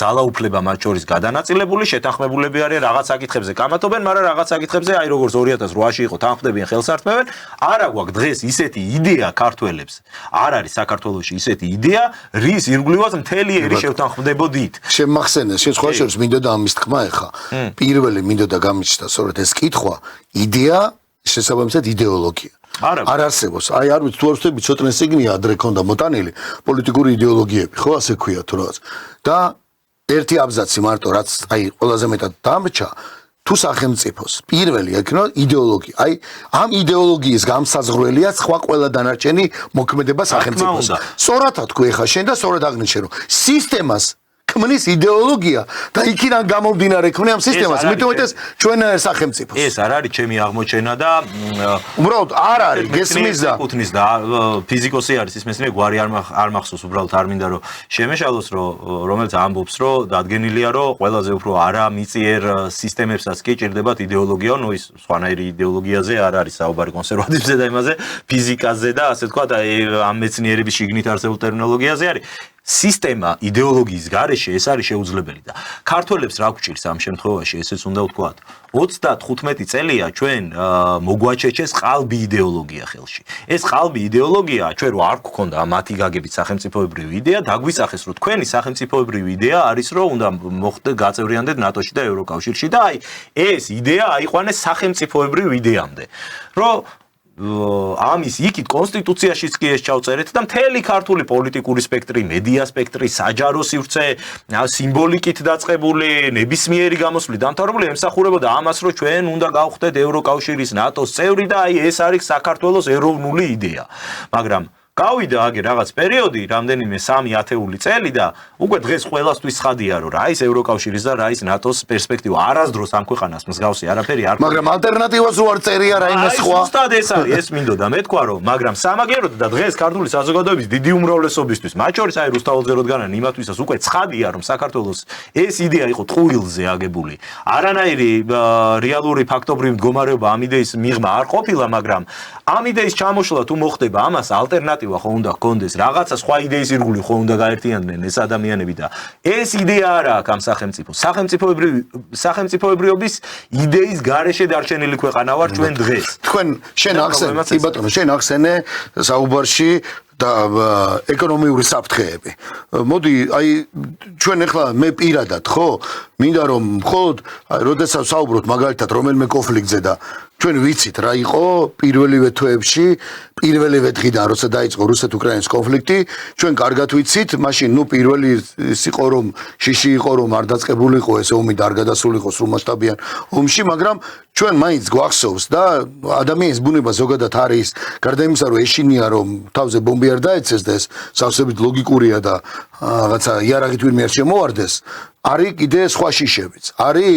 ძალაუფლება მათ შორის გადანაწილებული, შეთანხმებულები არიან რაღაც საკითხებზე კამათობენ, მაგრამ რაღაც საკითხებზე აი როგორც 2008-ში იყო თანხმდებიან ხელსართმევენ, არა გვაქვს დღეს ისეთი იდეა ქართველებს. არ არის საქართველოში ისეთი იდეა, რის ირგვლივაც მთელი ერი შევთანხმდებოდით. შემახსენეს შეცხოვა შორის მინდოდა ამის თქმა ეხა. პირველი მინდოდა გამიჩნდა სწორედ ეს კითხვა, იდეა შესაბამისად იდეოლოგია. არ არსებობს. აი არ ვიცი თუ არ ვთქვი ცოტნე სიგნია ადრე ქონდა მოტანილი პოლიტიკური იდეოლოგიები, ხო ასე ქვია თუ რაღაც. და ერთი აბზაცი მარტო რაც აი ყველაზე მეტად დამრჩა თუ სახელმწიფოს პირველი ეკნო იდეოლოგია. აი ამ იდეოლოგიის გამსაზღვრელია სხვა ყველა დანარჩენი მოქმედება სახელმწიფოს. სწორად თქვი ხა შენ და სწორად აღნიშნე რომ სისტემას ქმნის იდეოლოგია და იქიდან გამომდინარე ქმნი ამ სისტემას. მითუმეტ ეს ჩვენ სახელმწიფოს. ეს არ არის ჩემი აღმოჩენა და უბრალოდ არ არის გესმის და ეკუთვნის და ფიზიკოსი არის ის მეცნიერი გვარი არ მახსოვს უბრალოდ არ მინდა რომ შემეშალოს რომ რომელიც ამბობს რომ დადგენილია რომ ყველაზე უფრო არამიწიერ სისტემებსაც კი ჭირდებათ იდეოლოგია, ნუ ის სხვანაირი იდეოლოგიაზე არ არის საუბარი კონსერვატივზე და იმაზე ფიზიკაზე და ასე თქვა და ამ მეცნიერების შიგნით არსებულ ტერმინოლოგიაზე არის. სისტემა იდეოლოგიის გარეშე ეს არის შეუძლებელი და ქართველებს რა გვჭირს ამ შემთხვევაში ესეც უნდა ვთქვათ 35 წელია ჩვენ მოგვაჩეჩეს ყალბი იდეოლოგია ხელში ეს ყალბი იდეოლოგია ჩვენ რო არ გქონდა მათი გაგებით სახელმწიფოებრივი იდეა დაგვისახეს რომ თქვენი სახელმწიფოებრივი იდეა არის რომ უნდა მოხდეთ გაწევრიანდეთ ნატოში და ევროკავშირში და აი ეს იდეა აიყვანეს სახელმწიფოებრივ იდეამდე რომ ამის იქით კონსტიტუციაშიც კი ეს ჩავწერეთ და მთელი ქართული პოლიტიკური სპექტრი, მედია სპექტრი, საჯარო სივრცე, სიმბოლიკით დაწყებული, ნებისმიერი გამოსვლით დამთავრებული ემსახურებოდა ამას, რომ ჩვენ უნდა გავხდეთ ევროკავშირის, ნატოს წევრი და აი ეს არის საქართველოს ეროვნული იდეა. მაგრამ გავიდა აგერ რაღაც პერიოდი, რამდენიმე 3 ათეული წელი და უკვე დღეს ყველასთვის ხადია, რომ რა ის ევროკავშირის და რა ის ნატოს პერსპექტივა. არასდროს ამ ქვეყანას მსგავსი არაფერი არ. მაგრამ ალტერნატივას უარ წერია რაიმე სხვა. ზუსტად ეს არის, ეს მინდოდა მეთქვა, რომ მაგრამ სამაგეროდ და დღეს ქართული საზოგადოების დიდი უმრავლესობისთვის, მათ შორის აი რუსთაველზე როდგანან იმათვისაც უკვე ცხადია, რომ საქართველოს ეს იდეა იყო ტყუილზე აგებული. არანაირი რეალური ფაქტობრივი მდგომარეობა ამ იდეის მიღმა არ ყოფილა, მაგრამ ამ იდეის ჩამოშლა თუ მოხდება, ამას ალტერნატივა ხო უნდა გქონდეს რაღაცა სხვა იდეის ირგვლივ ხო უნდა გაერთიანდნენ ეს ადამიანები და ეს იდეა არა აქვს ამ სახელმწიფოებრიობის იდეის გარეშე დარჩენილი ქვეყანა ვარ ჩვენ დღეს თქვენ შენ ახსენე კი ბატონო შენ ახსენე საუბარში და ეკონომიური საფრთხეები. მოდი აი ჩვენ ახლა მე პირადად ხო მინდა რომ მხოლოდ როდესაც საუბრობთ მაგალითად რომელიმე კონფლიქტზე და ჩვენ ვიცით რა იყო პირველივე თვეებში პირველივე დღიდან როცა დაიწყო რუსეთ-უკრაინის კონფლიქტი ჩვენ კარგად ვიცით მაშინ ნუ პირველი ის იყო რომ შიში იყო რომ არ დაწყებულიყო ეს ომი და არ გადასულიყო სრულმასშტაბიან ომში მაგრამ ჩვენ მაინც გვახსოვს და ადამიანის ბუნება ზოგადად არის გარდა იმისა რომ ეშინია რომ თავზე ბომბი არ დაეცეს და ეს სავსებით ლოგიკურია და რაღაცა იარაღით ვინმე არ შემოვარდეს არის კიდე სხვა შიშებიც. არის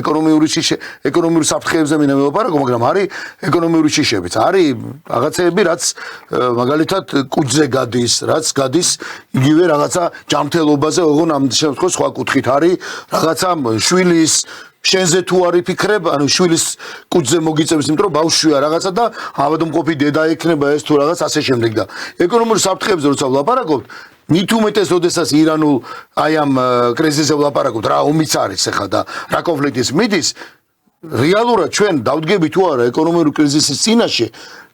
ეკონომიური საფრთხეებზე მინდა მოვაპარაკო, მაგრამ არის ეკონომიური შიშებიც. არის რაღაცეები, რაც მაგალითად კუჭზე გადის, რაც გადის იგივე რაღაცა ჯანმრთელობაზე, ოღონ ამ შემთხვევაში სხვა კუთხით არის რაღაცა შვილის შენზე თუ არ იფიქრებ, ანუ შვილის კუჭზე მოგიწევს, იმიტომ რომ ბავშვია რაღაცა და ავადმყოფი დედა ექნება ეს თუ რაღაც ასე შემდეგ და ეკონომური საფრთხეებზე როცა ვლაპარაკობთ მით უმეტეს როდესაც ირანულ აი ამ კრიზისზე ვლაპარაკობთ რა ომიც არის ახლა და რა კონფლიქტის მიდის რეალურად ჩვენ დავდგები თუ არა ეკონომიური კრიზისის წინაშე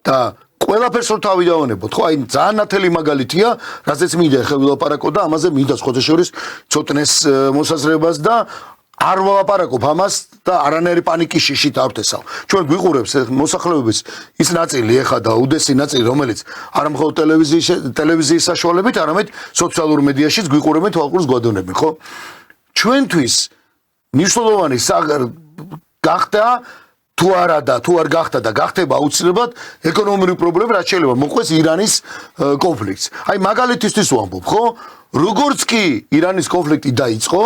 და ყველაფერს რო თავი დავანებოთ ხო აი ძალიან ნათელი მაგალითია რაზეც მინდა ახლა ვლაპარაკო და ამაზე მინდა სხვათა შორის ცოტნეს მოსაზრებას და არ ვლაპარაკობ ამას და არანაირი პანიკის შიშით არ ვთესავ. ჩვენ გვიყურებს მოსახლეობის ის ნაწილი ეხა და უდესი ნაწილი რომელიც არ მხოლოდ ტელევიზიის საშუალებით, არამედ სოციალურ მედიაშიც გვიყურებენ თვალყურს გვადონებენ, ხო? ჩვენთვის მნიშვნელოვანი გახდა თუ არა და თუ არ გახდა და გახდება აუცილებლად ეკონომიკური პრობლემა, რაც შეიძლება მოყვეს ირანის კონფლიქტს. აი მაგალითისთვის ვამბობ, ხო? როგორც კი ირანის კონფლიქტი დაიწყო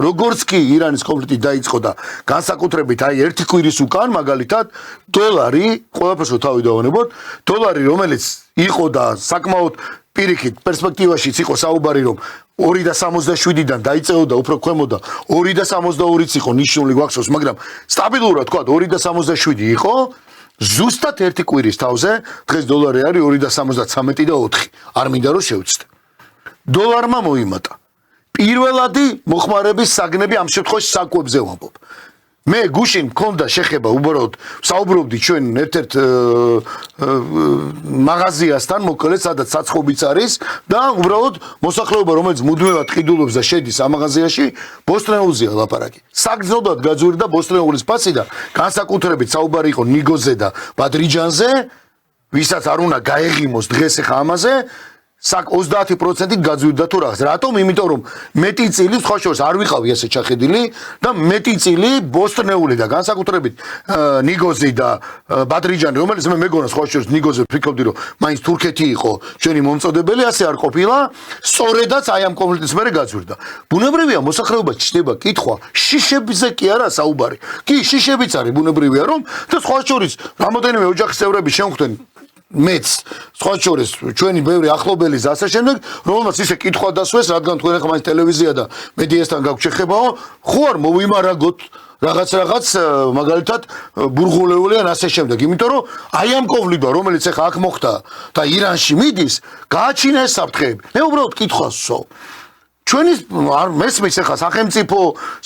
როგორც კი ირანის კონფლიქტი დაიწყო და განსაკუთრებით აი ერთი კვირის უკან მაგალითად დოლარი ყველაფერს თავი დავანებოთ დოლარი რომელიც იყო და საკმაოდ პირიქით პერსპექტივაშიც იყო საუბარი რომ 2.67-დან დაიწეოდა უფრო ქვემოდა 2.62-იც იყო ნიშნული გვახსოვს მაგრამ სტაბილურად თქვა 2.67 იყო ზუსტად ერთი კვირის თავზე დღეს დოლარი არის 2.73 და 4 არ მინდა რომ შევცდე დოლარმა მოიმატა პირველადი მოხმარების საგნები ამ შემთხვევაში საკვებზე ვამბობ მე გუშინ მქონდა შეხება უბრალოდ საუბრობდი ჩვენ ერთ-ერთ მაღაზიასთან მოკლედ სადაც საცხობიც არის და უბრალოდ მოსახლეობა რომელიც მუდმივად ყიდულობს და შედის ამ მაღაზიაში ბოსტნეულზეა ლაპარაკი საგრძნობლად გაძვირდა ბოსტნეულის ფასი და განსაკუთრებით საუბარი იყო ნიგოზე და ბადრიჯანზე ვისაც არ უნდა გაეღიმოს დღეს ახლა ამაზე 30% გაძვირდა თუ რაღაც. რატომ? იმიტომ რომ მეტი წილი სხვა შორის არ ვიყავი ასე ჩახედილი და მეტი წილი ბოსტნეული და განსაკუთრებით ნიგოზი და ბადრიჯანი, რომელიც მე მეგონა სხვა შორის ნიგოზე ვფიქრობდი რომ მაინც თურქეთი იყო ჩვენი მომწოდებელი, ასე არ ყოფილა. სწორედაც აი ამ კონფლიქტის მერე გაძვირდა. ბუნებრივია მოსახლეობა ჩნდება კითხვა, შიშებზე კი არა საუბარი. კი, შიშებიც არის ბუნებრივია რომ და სხვა შორის რამოდენიმე ოჯახის წევრები შემხვდნენ მეც სხვა შორის ჩვენი ბევრი ახლობელის ასე შემდეგ რომელმაც ისე კითხვა დასვეს რადგან თქვენ ახლა მაინც ტელევიზია და მედიასთან გაქვთ შეხებაო ხო არ მოვიმარაგოთ რაღაც მაგალითად ბურღულეული ან ასე შემდეგ იმიტომ რომ აი ამ კონფლიქტმა რომელიც ახლა აქ მოხდა და ირანში მიდის გააჩინა ეს საფრთხეები მე უბრალოდ კითხვას ვსვავ ჩვენი არ მესმის ახლა სახელმწიფო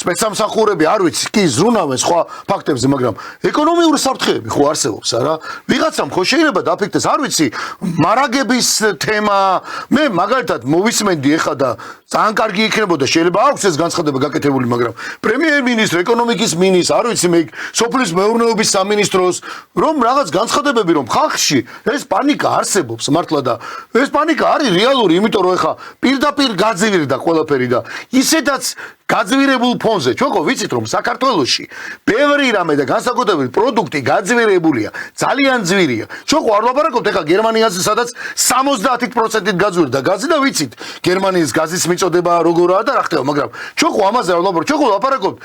სპეცსამსახურები არ ვიცი კი ზრუნავენ სხვა ფაქტებზე მაგრამ ეკონომიური საფრთხეები ხო არსებობს არა ვიღაცამ ხო შეიძლება დაფიქრდეს არ ვიცი მარაგების თემა მე მაგალითად მოვისმენდი ახლა და ძალიან კარგი იქნებოდა შეიძლება აქვს ეს განცხადება გაკეთებული მაგრამ პრემიერ-მინისტრი ეკონომიკის მინისტრი არ ვიცი მე სოფლის მეურნეობის სამინისტროს რომ რაღაც განცხადებები რომ ხალხში ეს პანიკა არსებობს მართლა და ეს პანიკა არის რეალური იმიტომ რომ ახლა პირდაპირ გაძვირდა ყველაფერი და ისედაც გაძვირებულ ფონზე ჩვენ ხო ვიცით რომ საქართველოში ბევრი რამე და განსაკუთრებით პროდუქტი გაძვირებულია ძალიან ძვირია ჩვენ ხო არ ლაპარაკობთ ეხლა გერმანიაზე სადაც 70%-ით გაძვირდა გაზი და ვიცით გერმანიის გაზის მიწოდება როგორაა და რა ხდება მაგრამ ჩვენ ხო ამაზე არ ლაპარაკობთ ჩვენ ხო ლაპარაკობთ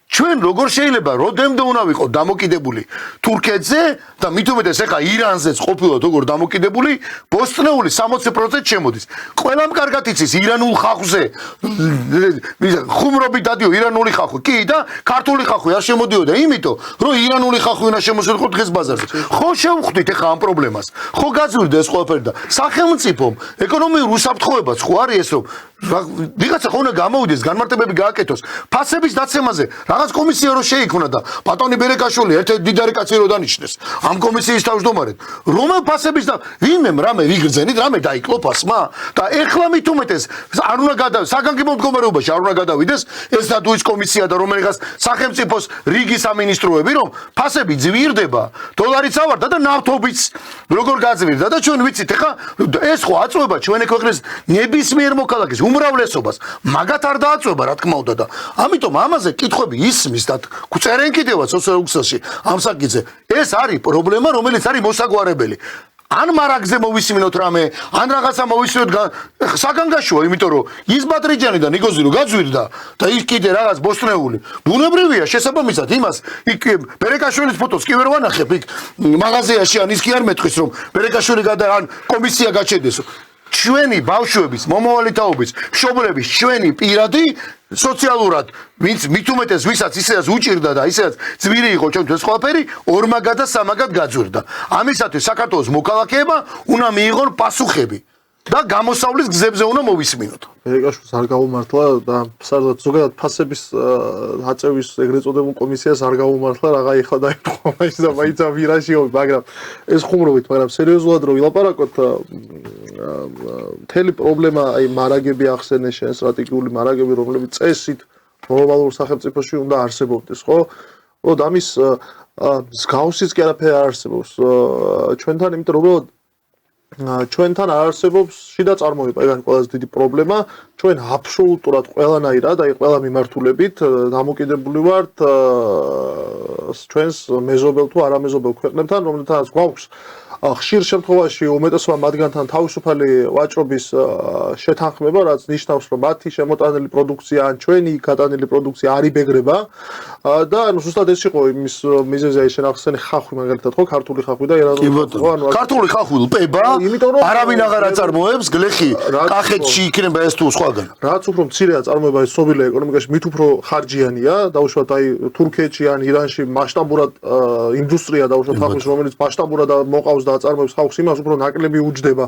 ჩვენ როგორ შეიძლება როდემდე უნდა ვიყოთ დამოკიდებული თურქეთზე და მით უმეტეს ეხლა ირანზეც ყოფილიყოთ როგორ დამოკიდებული ბოსტნეული 60% შემოდის ყველამ კარგად იცის ირანულ ხალხზე ხუმრობით დადიო ირანული ხალხი კი და ქართული ხალხი არ შემოდიოდა იმიტომ რომ ირანული ხალხი უნდა შემოსულიყო დღეს ბაზარზე ხო შევხვდით ეხლა ამ პრობლემას ხო გაძვირდა ეს ყველაფერი და სახელმწიფომ ეკონომიურ უსაფრთხოებაც ხო არის ეს რომ ვიღაცა ხო უნდა გამოვიდეს განმარტებები გააკეთოს ფასების დაცემაზე რაღაც კომისია რო შეიქმნა და ბატონი ბერეკაშვილი ერთ-ერთი დიდარი კაცი რო დანიშნეს ამ კომისიის თავმჯდომარედ რომელ ფასების და ვინმემ რამე ვიგრძენით რამე დაიკლო ფასმა და ეხლა მით უმეტეს არ უნდა გადავიდეს საგანგებო მდგომარეობაში არ უნდა გადავიდეს ეს დადუის კომისია და რომელიღაც სახელმწიფოს რიგი სამინისტროები რომ ფასები ძვირდება დოლარიც ავარდა და ნავთობიც როგორ გაძვირდა და ჩვენ ვიცით ეხლა ეს ხო აწვება ჩვენი ქვეყნის ნებისმიერ მოქალაქეს უმრავლესობას მაგათ არ დააწვება რა თქმა უნდა და ამიტომ ამაზე კითხვები ისმის და წერენ კიდევაც სოციალურში ამ საკითხზე ეს არის პრობლემა რომელიც არის მოსაგვარებელი ან მარაგზე მოვისმინოთ რამე ან რაღაცა მოვისმინოთ საგანგაშოა იმიტომ რომ ის ბადრიჯანი და ნიგოზი რო გაძვირდა და ის კიდე რაღაც ბოსტნეული ბუნებრივია შესაბამისად იმას იქ ბერეკაშვილის ფოტოს კი ვერ ვანახებ იქ მაღაზიაში ან ის კი არ მეტყვის რომ ბერეკაშვილი ან კომისია გაჩენდეს ჩვენი ბავშვების მომავალი თაობის მშობლების ჩვენი პირადი სოციალურად ვინც მით უმეტეს ვისაც ისედაც უჭირდა და ისედაც ძვირი იყო ჩვენთვის ყველაფერი ორმაგად და სამაგად გაძვირდა ამისათვის საქართველოს მოქალაქეება უნდა მიიღონ პასუხები და გამოსავლის გზებზე უნდა მოვისმინოთ ბერეკაშვილს არ გაუმართლა და ზოგადად ფასების აწევის ეგრეთ წოდებულ კომისიას არ გაუმართლა რაღა ეხლა დაიწყო მაინც და მაინც ვირაშიო მაგრამ ეს ხუმრობით მაგრამ სერიოზულად რომ ვილაპარაკოთ მთელი პრობლემა აი მარაგები ახსენე შენ სტრატეგიული მარაგები რომლებიც წესით გლობალურ სახელმწიფოში უნდა არსებობდეს ხო? და ამის მსგავსიც კი არაფერი არ არსებობს ჩვენთან იმიტომ რომ უბრალოდ ჩვენთან არ არსებობს შიდა წარმოება ეგ არის ყველაზე დიდი პრობლემა ჩვენ აბსოლუტურად ყველანაირად აი ყველა მიმართულებით დამოკიდებული ვართ ჩვენს მეზობელ თუ არამეზობელ ქვეყნებთან რომლითაც გვაქვს ხშირ შემთხვევაში უმეტესობა მათგანთან თავისუფალი ვაჭრობის შეთანხმება, რაც ნიშნავს, რომ მათი შემოტანილი პროდუქცია ან ჩვენი გატანილი პროდუქცია არ იბეგრება და ანუ ზუსტად ეს იყო იმის მიზეზი აი შენახსენი ხახვი მაგალითად ხო ქართული ხახვი და ეროვნული ხო ანუ ქართული ხახვი ლპება არავინ აღარ აწარმოებს გლეხი კახეთში იქნება ეს თუ სხვაგან რაც უფრო მცირეა წარმოება ეს ცნობილია ეკონომიკაში მით უფრო ხარჯიანია დაუშვათ აი თურქეთში ან ირანში მასშტაბურად ინდუსტრია დაუშვათ ხახვის რომელიც მასშტაბურად მოყავს და აწარმოებს ხახვს იმას უფრო ნაკლები უჯდება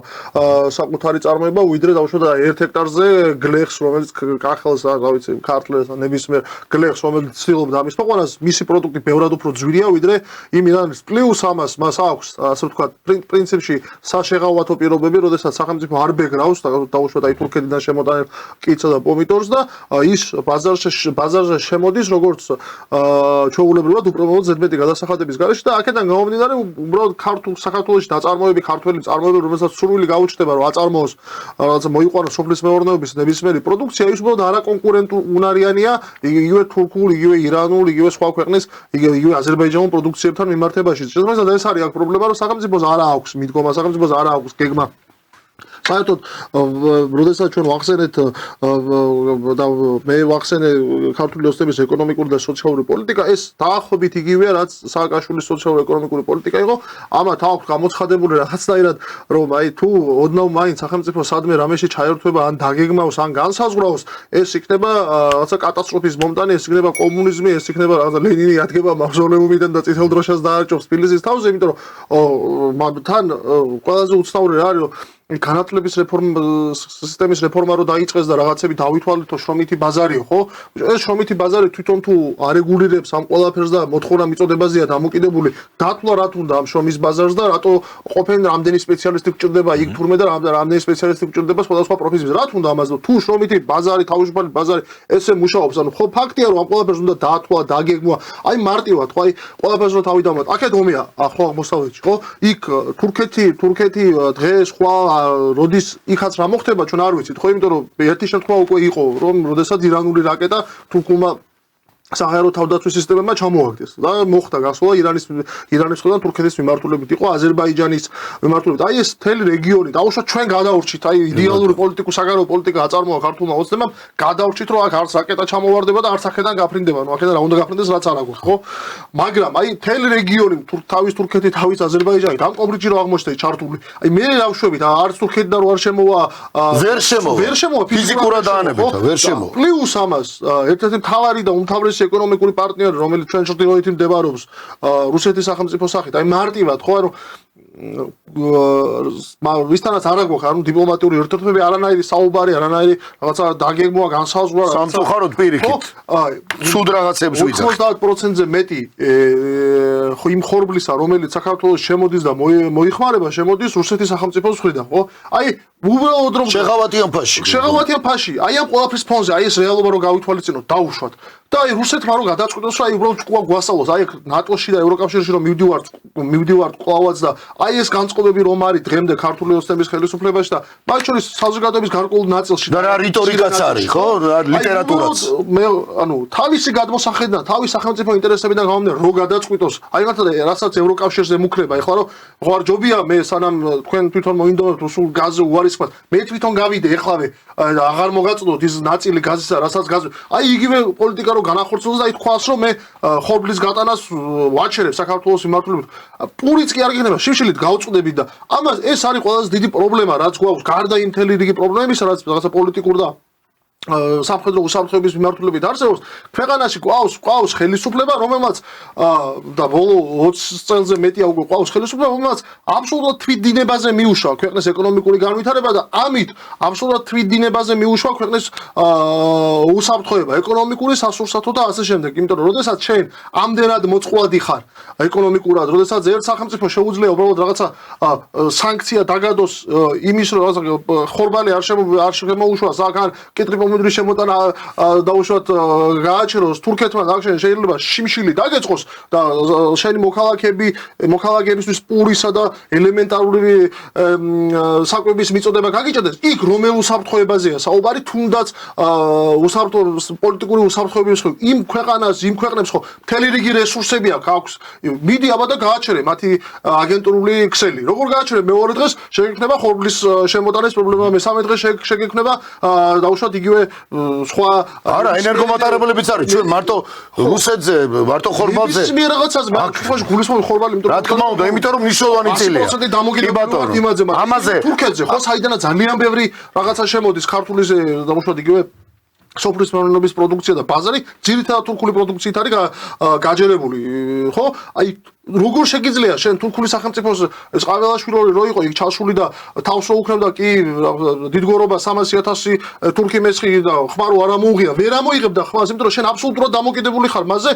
საკუთარი წარმოება ვიდრე დაუშვათ 1 ჰექტარზე გლეხს რომელიც კახელს რა ვიცი ქართლებს ნებისმიერ გლეხს რომელიც ცდილობს ამის მოყვანას მისი პროდუქტი ბევრად უფრო ძვირია ვიდრე იმ ირანის პლუს ამას მას აქვს ასე ვთქვათ პრინციპში საშეღავათო პირობები როდესაც სახელმწიფო არ ბეგრავს დაუშვათ აი თურქეთიდან შემოტანილ კიცსა და პომიდორს და ის ბაზარზე შემოდის როგორც ჩვეულებრივად უპრობლემოდ ზედმეტი გადასახადების გარეშე და აქედან გამომდინარე უბრალოდ ქართულ საქართველოში დაწარმოები ქართველი წარმოებები რომელსაც სურვილი გაუჩნდება რომ აწარმოოს რაღაცა მოიყვანოს სოფლის მეურნეობის ნებისმიერი პროდუქცია ის უბრალოდ არაკონკურენტუნარიანია იგივე თურქულ იგივე ირანულ იგივე სხვა ქვეყნის იგივე აზერბაიჯანულ პროდუქციებთან მიმართებაში შესაძლოა ეს არის აქ პრობლემა რომ სახელმწიფოს არ აქვს მიდგომა სახელმწიფოს არ აქვს გეგმა საერთოდ როდესაც ჩვენ ვახსენეთ და მე ვახსენე ქართული ოცნების ეკონომიკური და სოციალური პოლიტიკა ეს დაახლოებით იგივეა რაც სააკაშვილის სოციალურ-ეკონომიკური პოლიტიკა იყო ამათ აქვს გამოცხადებული რაღაცნაირად რომ აი თუ ოდნავ მაინც სახელმწიფო სადმე რამეში ჩაერთვება ან დაგეგმავს ან განსაზღვრავს ეს იქნება რაღაცა კატასტროფის მომტანი ეს იქნება კომუნიზმი ეს იქნება რაღაცა ლენინი ადგება მავზოლეუმიდან და წითელ დროშას დაარჭობს თბილისის თავზე იმიტომ რომ თან ყველაზე უცნაური რა არის რომ განათლების სისტემის რეფორმა რო დაიწყეს და რაღაცები დავითვალეთო შრომითი ბაზარიო ხო ეს შრომითი ბაზარი თვითონ თუ არეგულირებს ამ ყველაფერს და მოთხოვნა მიწოდებაზეა დამოკიდებული დათვლა რა თუნდა ამ შრომის ბაზარს და რატო ყოფენ რამდენი სპეციალისტი გჭირდება იქ თურმე და რამდენი სპეციალისტი გჭირდება სხვადასხვა პროფესიებზე რა თუნდა ამაზე თუ შრომითი ბაზარი თავისუფალი ბაზარი ესე მუშაობს ანუ ხო ფაქტია რომ ამ ყველაფერს უნდა დათვლა დაგეგმვა აი მარტივად ხო აი ყველაფერს რო თავი დამოთ აქეთ ომია ხო აღმოსავლეთში ხო იქ თურქეთი დღეს სხვა როდის იქაც რა მოხდება ჩვენ არ ვიცით ხო იმიტომ რომ ერთი შემთხვევა უკვე იყო რომ როდესაც ირანული რაკეტა თურქულმა საჰაერო თავდაცვის სისტემებმა ჩამოაგდეს და მოხდა გასვლა ირანის მხრიდან თურქეთის მიმართულებით იყო აზერბაიჯანის მიმართულებით აი ეს მთელი რეგიონი დაუშვათ ჩვენ გადავრჩით აი იდეალური საგარეო პოლიტიკა აწარმოა ქართულმა ოცნებამ გადავრჩით რომ აქ არც რაკეტა ჩამოვარდება და არც აქედან გაფრინდება ნუ აქედან რა უნდა გაფრინდეს რაც არ აქვს ხო მაგრამ აი მთელი რეგიონი თავის თურქეთი თავის აზერბაიჯანი დამკვიდრი რომ აღმოჩნდა ჩართული აი მე რა ვშვებით არც თურქეთიდან რო არ შემოვა ვერ შემოვა ფიზიკურად დაანებეთ ვერ შემოვა პლუს ამას ერთ-ერთი მთავარი და უმთავრესი ეკონომიკური პარტნიორი რომელიც ჩვენ ჩრდილოეთით მდებარეობს რუსეთის სახელმწიფოს სახით აი მარტივად ხო რომ ვისთანაც არ აგვაქვს ანუ დიპლომატიური ურთიერთობები არანაირი საუბარი არანაირი რაღაცა დაგეგმვა განსაზღვრა სამწუხაროდ პირიქით ცუდ რაღაცებს ვიძახთ 90%-ზე მეტი იმ ხორბლისა რომელიც საქართველოს შემოდის და მოიხმარება შემოდის რუსეთის სახელმწიფოს მხრიდან ხო აი უბრალოდ რომ შეღავათიან ფაში აი ამ ყველაფრის ფონზე აი ეს რეალობა რო გავითვალისწინოთ დაუშვათ და აი რუსეთმა რო გადაწყვიტოს რომ აი უბრალოდ ჭკუა გვასწავლოს აი ნატოში და ევროკავშირში რომ მივდივართ კლავაც და აი ეს განწყობები რომ არის დღემდე ქართული ოცნების ხელისუფლებაში და მათ შორის საზოგადოების გარკვეულ ნაწილში და რა რიტორიკაც არის ხო რა ლიტერატურაც მე ანუ თავისი გადმოსახედიდან თავის სახელმწიფო ინტერესებიდან გამომდინარე რო გადაწყვიტოს აი რასაც ევროკავშირზე მუქრება ეხლა რომ ხო არ ჯობია მე სანამ თქვენ თვითონ მოინდომებთ რუსულ გაზზე უარისხმად მე თვითონ გავიდე ეხლავე აღარ მოგაწოდოთ ის ნაწილი გაზისა რასაც გაზ აი იგივე პოლიტიკა რო განახორციელოს და აი თქვას რომ მე ხორბლის გატანას ვაჩერებ საქართველოს მიმართულებით პურიც კი არ გიქნება შიმშილით გავწუდებით და ამას ეს არის ყველაზე დიდი პრობლემა რაც გვაქვს გარდა იმ მთელი რიგი პრობლემისა რაც რაღაცა პოლიტიკურ და სამხედრო უსამართლობის მიმართულებით არსებობს ქვეყანაში ყავს ხელისუფლება რომელმაც და ბოლო 20 წელზე მეტია უკვე ყავს ხელისუფლება რომელმაც აბსოლუტურად თვითდინებაზე მიუშვა ქვეყნის ეკონომიკური განვითარება და ამით აბსოლუტურად თვითდინებაზე მიუშვა ქვეყნის უსამართლობა ეკონომიკური სასურსათო და ასე შემდეგ იმიტომ რომ როდესაც შენ ამდენად მოწყვლადი ხარ ეკონომიკურად როდესაც ერთ სახელმწიფო შეუძლია უბრალოდ რაღაცა სანქცია დაგადოს იმის რომ რაღაცა ხორბალი არ შემოუშვას აქ ან კიტრი კილომეტრის შემოტანა დაუშვათ გააჩეროს თურქეთმა აქ შეიძლება შიმშილი დაგეწყოს და შენი მოქალაქეებისთვის პურისა და ელემენტარული საკვების მიწოდება გაგიჭდეს იქ რომელ უსაფრთხოებაზეა საუბარი თუნდაც პოლიტიკური უსაფრთხოების იმ ქვეყანას იმ ქვეყნებს ხო მთელი რიგი რესურსები აქვს მიდი აბა და გააჩერე მათი აგენტურული ქსელი როგორ გააჩერე მეორე დღეს შეგექნება ხორბლის შემოტანის პრობლემა მესამე დღეს შეგექნება დაუშვათ იგივე სხვა არა ენერგომატარებლებიც არის ჩვენ მარტო რუსეთზე მარტო ხორბალზე ის მე რაღაცაზე მაგ გულისხმობ ხორბალი იმიტომ რა თქმა უნდა იმიტომ რომ მნიშვნელოვანი წილია 100% დამოკიდებული იმაზე ამაზე თურქეთზე ხო საიდანაც ძალიან ბევრი რაღაცა შემოდის ქართულიზე დაუშვათ იგივე სოფლის მეურნეობის პროდუქცია და ბაზარი ძირითადად თურქული პროდუქციით არის გაჯერებული ხო აი როგორ შეგიძლია შენ თურქული სახელმწიფოს ეს ყაველაშვილი რო იყო იქ ჩასული და თავს რო უქნებდა კი დიდგორობა 300,000 თურქი მესხი და ხმარო არ ამოუღია ვერ ამოიღებდა ხმას იმიტომ რომ შენ აბსოლუტურად დამოკიდებული ხარ მასზე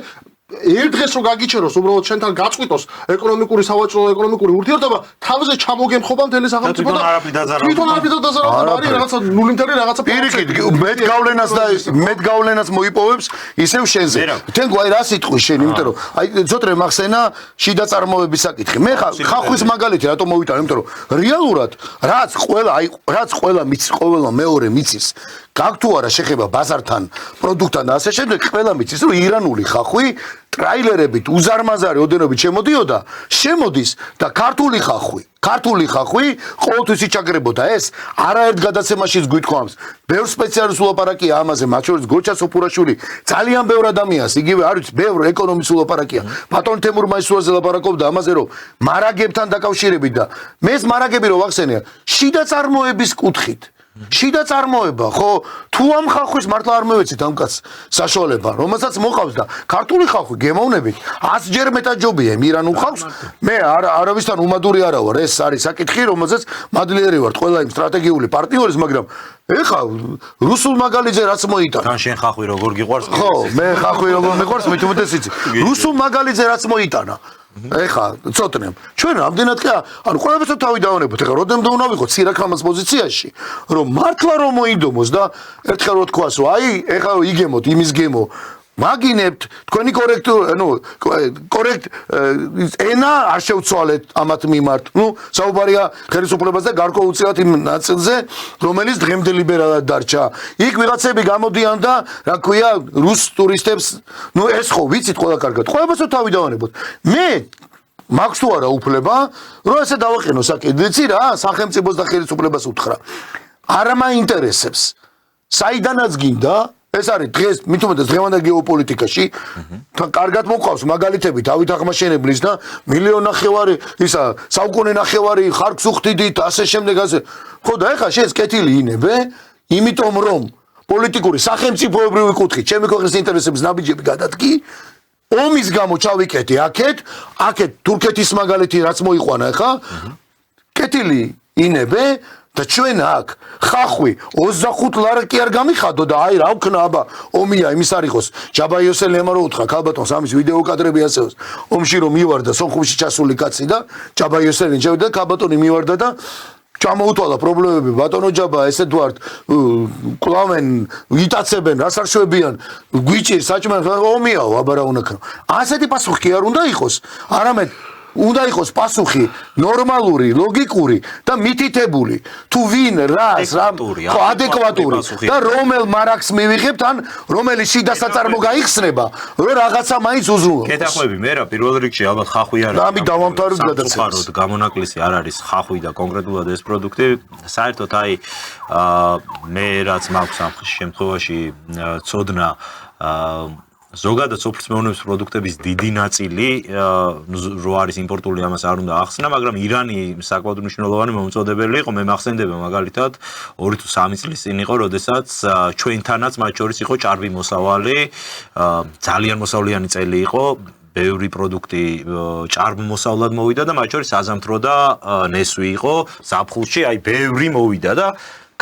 ერთ დღეს რო გაგიჩეროს უბრალოდ შენთან გაწყვიტოს ეკონომიკური სავაჭრო ეკონომიკური ურთიერთობა თავზე ჩამოგემხობა მთელი სახელმწიფო და თვითონ არაფერი დაზარალდა არის რაღაცა ნულიმთელი რაღაცა პირიქით მეტ გავლენას მოიპოვებს ისევ შენზე თენ გვაი რა სიტყვის შენ იმიტომ რომ აი ზოტრე მახსენა შიდა წარმოების საკითხი მე ხახვის მაგალითი რატომ მოვიტანე იმიტომ რომ რეალურად რაც ყველა მეორე მიცის გაგ თუ არა შეხება ბაზართან პროდუქტთან და ასე შემდეგ ყველა მიცის რომ ირანული ხახვი ტრაილერებით უზარმაზარი ოდენობით შემოდის და ქართული ხახვი ყოველთვის იჩაგრებოდა ეს არაერთ გადაცემაშიც გვითხოვს ბევრ სპეციალისტს ულაპარაკია ამაზე მათ შორის გოჩა სოფურაშვილი ძალიან ბევრ ადამიანს იგივე არის ბევრ ეკონომისტს ულაპარაკია ბატონ თემურ მაისურაძე ლაპარაკობდა ამაზე რომ მარაგებთან დაკავშირებით და მე ეს მარაგები რო ვახსენე შიდა წარმოების კუთხით შიდა წარმოება ხო თუ ამ ხალხის მართლა არ მევეცით ამ კაცს საშუალება რომელსაც მოყავს და ქართული ხალხი გემოვნებით 100 ჯერ მეტაჯობია ირანულ ხალხს მე არავისთან უმადური არა ვარ ეს არის საკითხი რომელზეც მადლიერი ვარ ყველა იმ სტრატეგიული პარტნიორის მაგრამ ეხა რუსულ მაგალითზე რაც მოიტანა თან შენ ხახვი როგორ გიყვარს ხო მე ხახვი როგორ მიყვარს მით უმეტეს იცი რუსულ მაგალითზე რაც მოიტანა ეხა ცოტნემ ჩვენ ამდენად კი ანუ ყველაფერს თავი დავანებოთ ეხა როდემდე უნდა ვიყოთ სირაქამას პოზიციაში რომ მართლა რომ მოიდომოს და ერთხელ რო თქვას რომ აი ეხა იგემოთ იმის გემო მაგინებთ თქვენი კორექტ ენა არ შევცვალეთ ამათ მიმართ ნუ საუბარია ხელისუფლებას და გარკვეულწილად იმ ნაწილზე რომელიც დღემდე ლიბერალად დარჩა იქ ვიღაცები გამოდიან და რა ქვია რუს ტურისტებს ნუ ეს ხო ვიცით ყველა კარგად ყველაფერს თავი დავანებოთ მე მაქვს თუ არა უფლება რომ ესე დავაყენო საკითხი რა სახელმწიფოს და ხელისუფლებას უთხრა არ მაინტერესებს საიდანაც გინდა ეს არის დღეს მით უმეტეს დღევანდელ გეოპოლიტიკაში კარგად მოყავს მაგალითები დავით აღმაშენებლის და მილიონ ნახევარი ისა საუკუნე ნახევარი ხარკს უხდიდით ასე შემდეგ ასე ხო და ეხა შენს კეთილი ინებე იმიტომ რომ პოლიტიკური სახელმწიფოებრივი კუთხით ჩემი ქვეყნის ინტერესების ნაბიჯები გადადგი ომის გამო ჩავიკეტე აქეთ თურქეთის მაგალითი რაც მოიყვანა ეხა კეთილი ინებე და ჩვენ აქ ხახვი 25 ლარი კი არ გამიხადო და აი რა ვქნა აბა ომია იმის არ იყოს ჯაბაიოსელი ემარო უთხრა ქალბატონს ამის ვიდეო კადრები ასეოს ომში რომ მივარდა სომხუმში ჩასული კაცი და ჯაბაიოსელი და ქალბატონი მივარდა და ჩამოუთვალა პრობლემები ბატონო ჯაბა ესეთ ვართ კლავენ ვიტაცებენ რას არ შვებიან გვიჭირს საჭმენ ომიაო აბა რა უნდა ქნა ასეთი პასუხი არ უნდა იყოს არამედ უნდა იყოს პასუხი ნორმალური, ლოგიკური და მითითებული. თუ ვინ რას ადეკვატური და რომელ მარაკს მივიღებთ ან რომელი შიდა საწარმო გაიხსნება, რომ რაღაცა მაინც უზრუნოს. კეთახვები მე რა პირველ რიგში ალბათ ხახვი არ არის. და ამით დავამთავრებ გადაცემას. გამონაკლისი არ არის ხახვი და კონკრეტულად ეს პროდუქტი. საერთოდ აი მე რაც მაქვს ამ შემთხვევაში ცოდნა ზოგადად სოფლის მეურნეობის პროდუქტების დიდი ნაწილი რო არის იმპორტული ამას არ უნდა ახსნა, მაგრამ ირანი საკმაოდ მნიშვნელოვანი მომწოდებელი იყო. მე მახსენდება მაგალითად 2 თუ 3 წლის წინ იყო, როდესაც ჩვენთანაც მათ შორის იყო ჭარბი მოსავალი, ძალიან მოსავლიანი წელი იყო. ბევრი პროდუქტი ჭარბ მოსავლად მოვიდა და მათ შორის აზამთრო და ნესვი იყო ზაფხულში, აი ბევრი მოვიდა და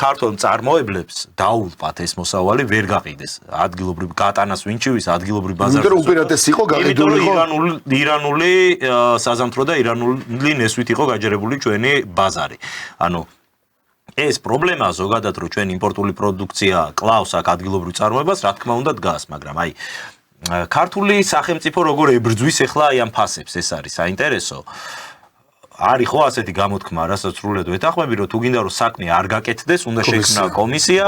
ქართულ მწარმოებლებს დაულპათ ეს მოსავალი ვერ გაყიდეს. ადგილობრივ გატანას ვინჩივის, ადგილობრივ ბაზარზე. იმიტომ რომ უპირატესი იყო გაყიდული იყო ირანული საზამთრო და ირანული ნესვით იყო გაჯერებული ჩვენი ბაზარი. ანუ ეს პრობლემაა ზოგადად, რომ ჩვენ იმპორტული პროდუქცია კლავს აქ ადგილობრივ წარმოებას, რა თქმა უნდა დგას, მაგრამ აი ქართული სახელმწიფო როგორ ებრძვის ახლა აი ამ ფასებს, ეს არის საინტერესო. არის ხო ასეთი გამოთქმა, რასაც სრულად ვეთანხმები, რომ თუ გინდა რომ საქმე არ გაკეთდეს, უნდა შექმნა კომისია,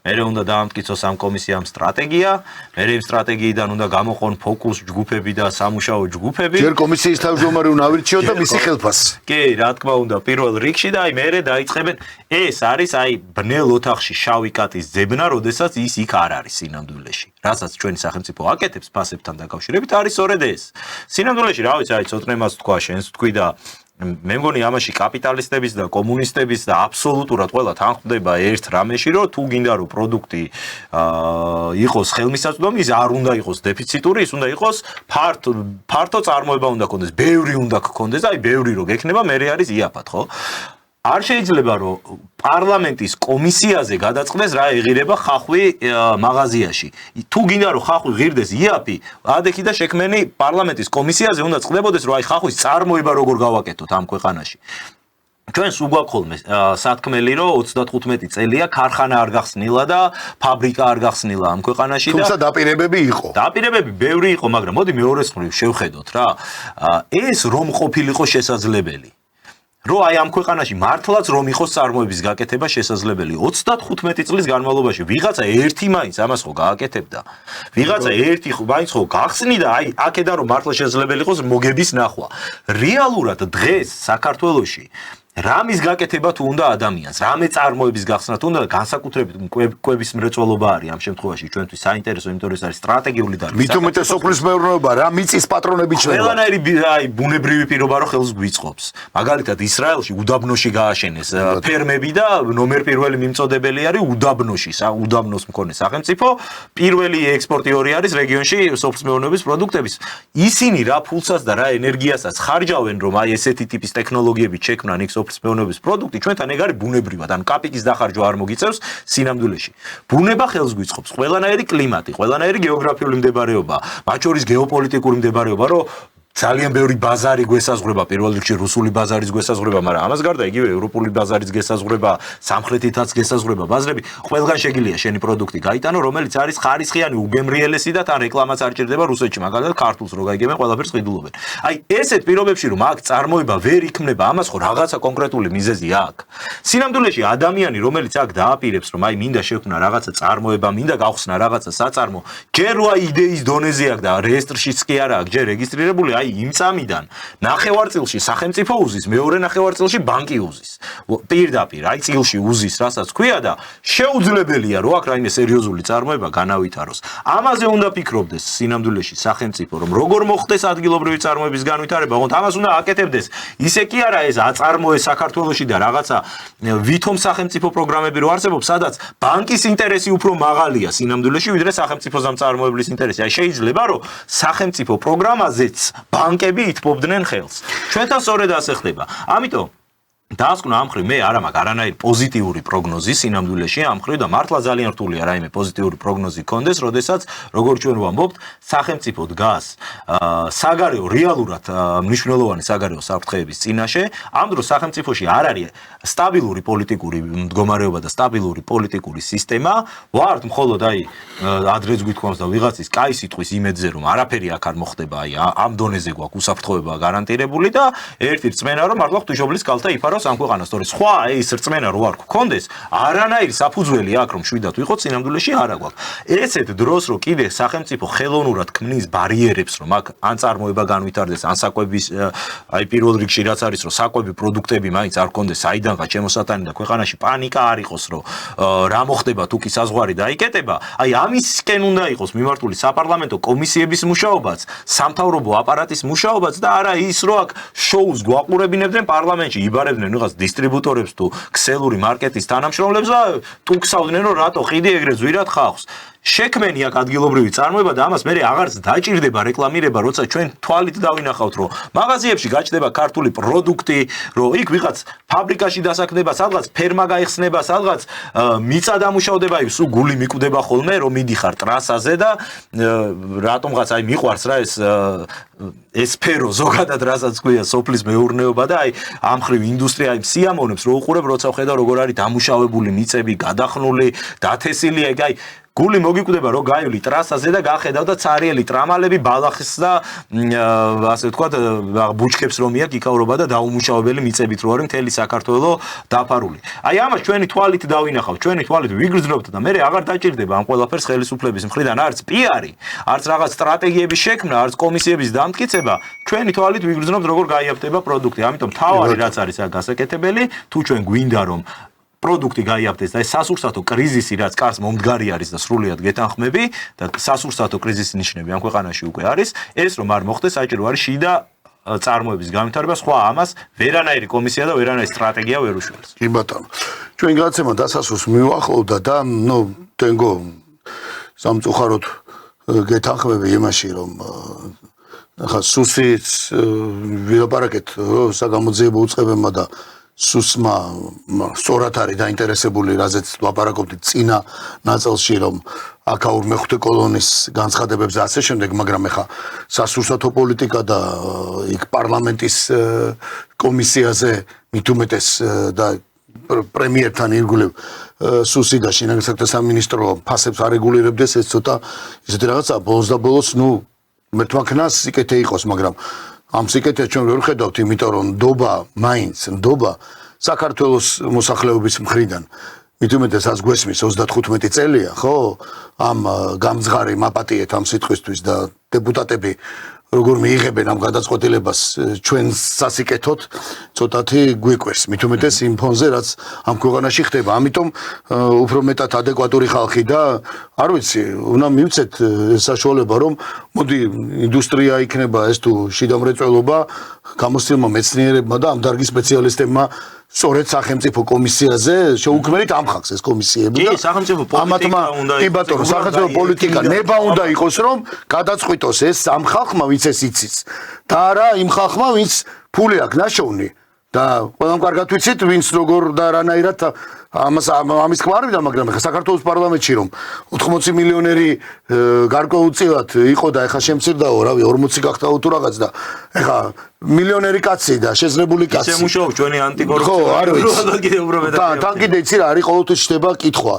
მერე უნდა დაამტკიცოს ამ კომისიამ სტრატეგია, მერე იმ სტრატეგიიდან უნდა გამოყონ ფოკუს ჯგუფები და სამუშაო ჯგუფები. ჯერ კომისიის თავმჯდომარე უნდა ავირჩიოთ და მისი ხელფასი. კი, რა თქმა უნდა, პირველ რიგში და აი მერე დაიწყებენ. ეს არის აი ბნელ ოთახში შავი კატის ძებნა, როდესაც ის იქ არ არის სინამდვილეში. რასაც ჩვენი სახელმწიფო აკეთებს ფასებთან დაკავშირებით, არის სწორედ ეს. სინამდვილეში, რა ვიცი, აი ცოტნემას თქვა, შენს თქვი და მე მგონი ამაში კაპიტალისტების და კომუნისტების და აბსოლუტურად ყველა თანხმდება ერთ რამეში, რომ თუ გინდა რომ პროდუქტი იყოს ხელმისაწვდომი, ის არ უნდა იყოს დეფიციტური, ის უნდა იყოს ფართო წარმოება უნდა ქონდეს, ბევრი უნდა გქონდეს, აი ბევრი რო გექნება, მე არის იაფად, ხო? არ შეიძლება რომ პარლამენტის კომისიაზე გადაწყდეს რა ეღირება ხახვი მაღაზიაში. თუ გინდა რომ ხახვი ღირდეს იაფი, ადექი და შექმენი პარლამენტის კომისიაზე უნდა წყდებოდეს რომ აი ხახვის წარმოება როგორ გავაკეთოთ ამ ქვეყანაში. ჩვენს უგვაქვს ხოლმე სათქმელი რომ 35 წელია ქარხანა არ გახსნილა და ფაბრიკა არ გახსნილა ამ ქვეყანაში და თუმცა დაპირებები იყო. დაპირებები ბევრი იყო, მაგრამ მოდი მეორეს მხრივ შევხედოთ რა. ეს რომ ყოფილიყო შესაძლებელი. რო აი ამ ქვეყანაში მართლაც რომ იყოს წარმოების გაკეთება შესაძლებელი 35 წლის განმავლობაში ვიღაცა ერთი მაინც ამას ხო გააკეთებდა ვიღაცა ერთი მაინც ხო გახსნიდა აი აქედან რომ მართლა შესაძლებელი იყოს მოგების ნახვა რეალურად დღეს საქართველოში რამის გაკეთება თუ უნდა ადამიანს, რამე წარმოების გახსნა თუ უნდა განსაკუთრებით კვების მრეწველობა არის ამ შემთხვევაში ჩვენთვის საინტერესო, იმიტომ რომ ეს არის სტრატეგიული დარგი. მით უმეტეს სოფლის მეურნეობა, რა მიწის პატრონები ჩნდება. ყველანაირი აი ბუნებრივი პირობა რო ხელს გვიწყობს. მაგალითად ისრაელში უდაბნოში გააშენეს ფერმები და ნომერ პირველი მიმწოდებელი არის უდაბნოში, უდაბნოს მქონე სახელმწიფო, პირველი ექსპორტიორი არის რეგიონში სოფლის მეურნეობის პროდუქტების. ისინი რა ფულსაც და რა ენერგიასაც ხარჯავენ, რომ აი ესეთი ტიპის ტექნოლოგიები შექმნან იქ სოფლის მეურნეობის პროდუქტი ჩვენთან ეგ არის ბუნებრივად, ან კაპიკის დახარჯვა არ მოგიწევს სინამდვილეში. ბუნება ხელს გვიწყობს, ყველანაირი კლიმატი, ყველანაირი გეოგრაფიული მდებარეობა, მათ შორის გეოპოლიტიკური მდებარეობა, რომ ძალიან ბევრი ბაზარი გვესაზღვრება, პირველ რიგში რუსული ბაზარის გვესაზღვრება, მაგრამ ამას გარდა იგივე ევროპული ბაზარის გესაზღვრება, სამხრეთითაც გესაზღვრება ბაზრები, ყველგან შეგიძლია შენი პროდუქტი გაიტანო, რომელიც არის ხარისხიანი, უგემრიელესი და თან რეკლამაც არ ჭირდება რუსეთში, მაგალითად ქართულს რო გაიგებენ, ყველაფერს ყიდულობენ. აი ესეთ პირობებში რომ აქ წარმოება ვერ იქმნება, ამას ხო რაღაცა კონკრეტული მიზეზი აქვს. სინამდვილეში ადამიანი, რომელიც აქ დააპირებს, რომ აი მინდა შექმნა რაღაცა წარმოება, მინდა გავხსნა რაღაცა საწარმო, ჯერ რა იდეის დონეზე აქვს და რეესტრშიც კი არა აქვს ჯერ რეგისტრირებული აი იმ წამიდან ნახევარწილში სახელმწიფო უზის, მეორე ნახევარწილში ბანკი უზის. პირდაპირ, აი წილში უზის, რასაც ქვია და შეუძლებელია რომ აქ რაიმე სერიოზული წარმოება განავითაროს. ამაზე უნდა ფიქრობდეს სინამდვილეში სახელმწიფო, რომ როგორ მოხდეს ადგილობრივი წარმოების განვითარება, თუმცა ამას უნდა აკეთებდეს. ისე კი არა ეს აწარმოეს საქართველოში და რაღაცა ვითომ სახელმწიფო პროგრამები რო არსებობს, სადაც ბანკის ინტერესი უფრო მაღალია სინამდვილეში, ვიდრე სახელმწიფო ზამწარმოებლის ინტერესი. აი შეიძლება რომ სახელმწიფო პროგრამაზეც ბანკები ითბობდნენ ხელს. ჩვენთან სწორედ ასე ხდება. ამიტომ დაასკვნა ამ ხრივ მე არ მაქვს არანაირი პოზიტიური პროგნოზი სინამდვილეში ამ ხრივ და მართლა ძალიან რთულია რაიმე პოზიტიური პროგნოზი კონდეს, როდესაც როგორც ჩვენ ვამბობთ, სახელმწიფო დგას საგარეო რეალურად მნიშვნელოვანი საგარეო საფრთხეების წინაშე, ამ დროს სახელმწიფოში არ არის სტაბილური პოლიტიკური მდგომარეობა და სტაბილური პოლიტიკური სისტემა, ვართ მხოლოდ აი ადრეც გვითქვამს და ვიღაცის კაი სიტყვის იმედზე რომ არაფერი აქ არ მოხდება, აი ამ დონეზე გვაქვს უსაფრთხოება გარანტირებული და ერთი რწმენა რომ მართლა ღვთისმშობლის კალთა იფაროს ამ ქვეყანას, თორე სხვა ეს რწმენა რო არ გქონდეს, არანაირი საფუძველი აქ რომ შვიდად ვიყოთ სინამდვილეში არ აგვაქვს. ესეთ დროს რო კიდე სახელმწიფო ხელოვნურად ქმნის ბარიერებს, რომ აქ ან წარმოება განვითარდეს, ან საკვების აი პირველ რიგში რაც არის, რომ საკვები პროდუქტები მაინც არ გქონდეს, საიდანღა ჩემოსატანი და ქვეყანაში პანიკა არ იყოს, რომ რა მოხდება თუ კი საზღვარი დაიკეტება, აი ამისკენ უნდა იყოს მიმართული საპარლამენტო კომისიების მუშაობაც, სამთავრობო აპარატის მუშაობაც და არა ის, რომ აქ შოუს გვაყურებინებდნენ პარლამენტში, იბარებდნენ ვიღაც დისტრიბუტორებს თუ ქსელური მარკეტის თანამშრომლებს და ტუქსავდნენ რომ რატო ყიდი ეგრე ზვირად ხალხს. შექმენი აქ ადგილობრივი წარმოება და ამას მე აღარც დაჭირდება რეკლამირება, როცა ჩვენ თვალით დავინახავთ, რომ მაღაზიებში გაჩნდება ქართული პროდუქტი, რომ იქ ვიღაც ფაბრიკაში დასაქმდება, სადღაც ფერმა გაიხსნება, სადღაც მიწა დამუშავდება, სულ გული მიკვდება ხოლმე, რომ მიდიხარ ტრასაზე და რატომღაც აი მიყვარს რა ეს სფერო ზოგადად რასაც ქვია სოფლის მეურნეობა და აი ამ ხრივ ინდუსტრია აი სიამოვნებს რო უყურებ, როცა ხედავ როგორ არის დამუშავებული მიწები, გადახნული, დათესილი, აი გული მოგიკვდება რომ გაივლი ტრასაზე და გახედავ და цаრიელი ტრამალები ბალახს და ასე ვთქვათ ბუჩქებს რომ იაკ იკავრობა და დაუმუშავებელი მიწებით რო არის მთელი საქართველო დაფარული. აი ამას ჩვენი თვალით დავინახავთ, ჩვენი თვალით ვიგრძნობთ და მე აღარ დაჭირდება ამ ყველაფერს ხელისუფლების მხრიდან არც პიარი, არც რაღაც სტრატეგიების შექმნა, არც კომისიების დამტკიცება, ჩვენი თვალით ვიგრძნობთ როგორ გაიაფთება პროდუქტი. ამიტომ თავარი რაც არის აქ გასაკეთებელი, თუ ჩვენ გვინდა რომ პროდუქტი გაიაფთეს და ეს სასურსათო კრიზისი რაც კარს მომდგარი არის და სრულიად გეთანხმები და სასურსათო კრიზისის ნიშნები ამ ქვეყანაში უკვე არის, ეს რომ არ მოხდეს საჭირო არის შიდა წარმოების განვითარება, სხვა ამას ვერანაირი კომისია და ვერანაირი სტრატეგია ვერ უშველს. კი ბატონო. ჩვენ გადაცემა დასასრულს მივახლოვდა და თენგო სამწუხაროდ გეთანხმები იმაში რომ ახლა სუსიც ვილაპარაკეთ საგამოძიებო უწყებებმა და სუსმა სწორად არის დაინტერესებული, რაზეც ლაპარაკობთ წინა ნაწილში, რომ აქაურ მეხუთე კოლონის განცხადებებზე ასე შემდეგ, მაგრამ ეხა სასურსათო პოლიტიკა და იქ პარლამენტის კომისიაზე მით უმეტეს და პრემიერთან ირგვლივ სუსი და შინაგან საქმეთა სამინისტრო ფასებს არეგულირებდეს, ეს ცოტა ისეთი რაღაცა ბოლოს და ბოლოს, მე თვაქნას სიკეთე იყოს, მაგრამ ამ სიკეთეს ჩვენ ვერ ვხედავთ, იმიტომ რომ ნდობა საქართველოს მოსახლეობის მხრიდან მით უმეტესაც გვესმის 35 წელია, ხო? ამ გამძღარი მაპატიეთ ამ სიტყვისთვის და დეპუტატები როგორ მიიღებენ ამ გადაწყვეტილებას ჩვენ სასიკეთოდ, ცოტათი გვიკვირს. მით უმეტეს იმ ფონზე, რაც ამ ქვეყანაში ხდება. ამიტომ უფრო მეტად ადეკვატური ხალხი და არ ვიცი, უნდა მივცეთ საშუალება, რომ მოდი ინდუსტრია იქნება ეს თუ შიდა მრეწველობა, გამოცდილმა მეცნიერებმა და ამ დარგის სპეციალისტებმა სწორედ სახელმწიფო კომისიაზე შეუქმნით ამხაკს ეს კომისიები და სახელმწიფო პოლიტიკა უნდა კი ბატონო, სახელმწიფო პოლიტიკა ნება უნდა იყოს, რომ გადაწყვიტოს ეს ამ ხალხმა, ვინც ეს იცის და არა იმ ხალხმა, ვინც ფული აქვს ნაშოვნი და ყველამ კარგად ვიცით, ვინც როგორ და რანაირად ამის ხმა არ ვიდა, მაგრამ ეხა საქართველოს პარლამენტში რომ 80 მილიონერი გარკვეულწილად იყო და ეხა შემცირდაო, რავი 40 გახდაო თუ რაღაც და ეხა მილიონერი კაცი და შეზღებული კაცი. ისე მუშაობს ჩვენი ანტიკორუფციული თან კიდე იცი რა არის, ყოველთვის ჩდება კითხვა.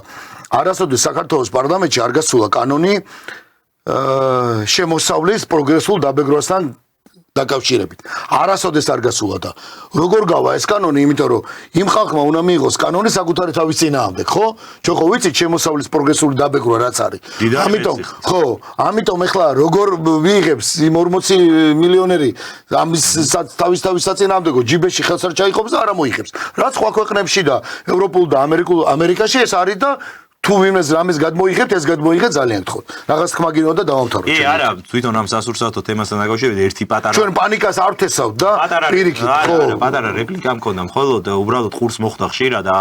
არასოდეს საქართველოს პარლამენტში არ გასულა კანონი შემოსავლის პროგრესულ დაბეგრვასთან დაკავშირებით. არასოდეს არ გასულა და როგორ გავა ეს კანონი, იმიტომ რომ იმ ხალხმა უნდა მიიღოს კანონი საკუთარი თავის წინააღმდეგ, ხო? ჩვენ ხო ვიცით შემოსავლის პროგრესული დაბეგრვა რაც არის. ამიტომ ეხლა როგორ მიიღებს იმ 40 მილიონერი ამის თავის საწინააღმდეგო ჯიბეში ხელს არ ჩაიყოფს და არ მოიღებს. რაც სხვა ქვეყნებში და ევროპულ და ამერიკაში ეს არის და თუ ვინმეს რამეს გადმოიღებთ, ეს გადმოიღეთ ძალიან გთხოვთ. რაღაც ხმა გინდა და დავამთავროთ. არა, თვითონ ამ სასურსათო თემასთან დაკავშირებით ერთი პატარა ჩვენ პანიკას არ ვთესავთ და პირიქით, ხო, პატარა რეპლიკა მქონდა, მხოლოდ უბრალოდ ყურს მოხვდა ხშირად და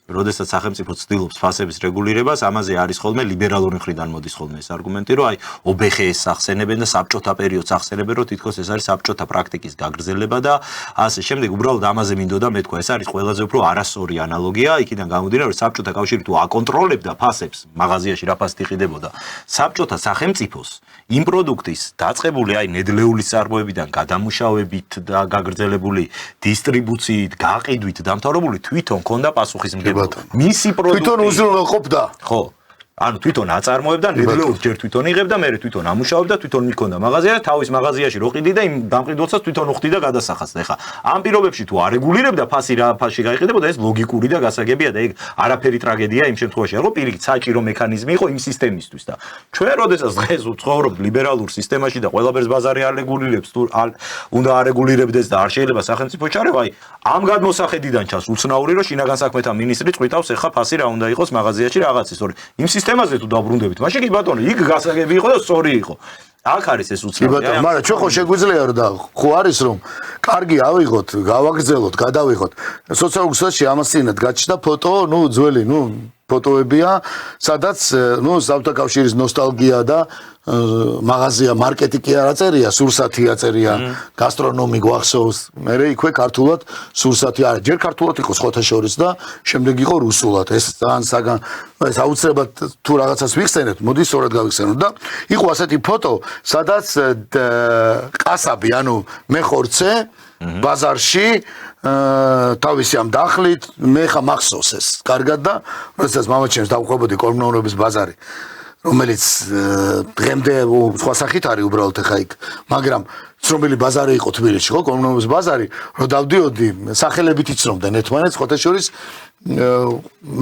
როდესაც სახელმწიფო ცდილობს ფასების რეგულირებას, ამაზე არის ხოლმე ლიბერალური მხრიდან მოდის ხოლმე ეს არგუმენტი, რომ აი ობხეს ახსენებენ და საბჭოთა პერიოდს ახსენებენ, რომ თითქოს ეს არის საბჭოთა პრაქტიკის გაგრძელება და ასე შემდეგ. უბრალოდ ამაზე მინდოდა მეთქვა, ეს არის ყველაზე უფრო არასწორი ანალოგია, იქიდან გამომდინარე, რომ საბჭოთა კავშირი თუ აკონტროლებდა ფასებს, მაღაზიაში რა ფასი იყიდებოდა, საბჭოთა სახელმწიფოს იმ პროდუქტის დაწყებული აი ნედლეულის წარმოებიდან გადამუშავებით და გაგრძელებული დისტრიბუციით, გაყიდვით დამთავრებული თვითონ ქონდა პასუხისმგებლობა. მისი პროდუქტი თვითონ უზრუნველყოფდა. ხო. ანუ თვითონ აწარმოებდა, ნედლეულს ჯერ თვითონ იღებდა, მერე თვითონ ამუშავებდა, თვითონ მიქონდა მაღაზია, თავის მაღაზიაში რო ყიდიდა, იმ დამყიდველსაც თვითონ უხდიდა გადასახადს. ეხლა ამ პირობებში თუ არეგულირებდა ფასი რა ფასში გაიყიდებოდა, ეს ლოგიკური და გასაგებია და ეგ არაფერი ტრაგედია იმ შემთხვევაში, რომ პირიქით საჭირო მექანიზმი იყო იმ სისტემისთვის და ჩვენ როდესაც დღეს ვცხოვრობთ ლიბერალურ სისტემაში და ყველაფერს ბაზარი არეგულირებს, თუ უნდა არეგულირებდეს და არ შეიძლება სახელმწიფო ჩარევა, აი ამ გადმოსახედიდან ჩანს უცნაური, რომ შინაგან საქმეთა მინისტრი წვითავს ეხლა ფასი რა უნდა იყოს მაღაზიაში რაღაცის, თორე იმ სისტემაზე თუ დაბრუნდებით, მაშინ კი ბატონო, იქ გასაგები იყო და სწორი იყო. აქ არის ეს უცნაური. კი ბატონო, მაგრამ ჩვენ ხო შეგვიძლია და ხო არის რომ კარგი ავიღოთ, გავაგრძელოთ, გადავიღოთ. სოციალურ ქსელში ამას წინათ გაჩნდა ფოტო, ძველი, ფოტოებია, სადაც ნუ საბჭოთა კავშირის ნოსტალგია და მაღაზია მარკეტი კი არ აწერია, სურსათი აწერია, გასტრონომი გვახსოვს. მე იქვე ქართულად სურსათი არა, ჯერ ქართულად იყო სხვათა შორის და შემდეგ იყო რუსულად. ეს ძალიან ეს აუცილებლად თუ რაღაცას ვიხსენებთ, მოდი სწორად გავიხსენოთ და იყო ასეთი ფოტო, სადაც ყასაბი, ანუ მეხორცე ბაზარში თავისი ამ დახლით მე ხა მახსოვს ეს კარგად და როდესაც მამაჩემს დავყვებოდი კოლმეურობის ბაზარი რომელიც დღემდე სხვა სახით არის უბრალოდ ხა იქ მაგრამ ცნობილი ბაზარი იყო თბილისში ხო კოლმეურობის ბაზარი რომ დავდიოდი სახელებით იცნობდნენ ერთმანეთს ხოთა შორის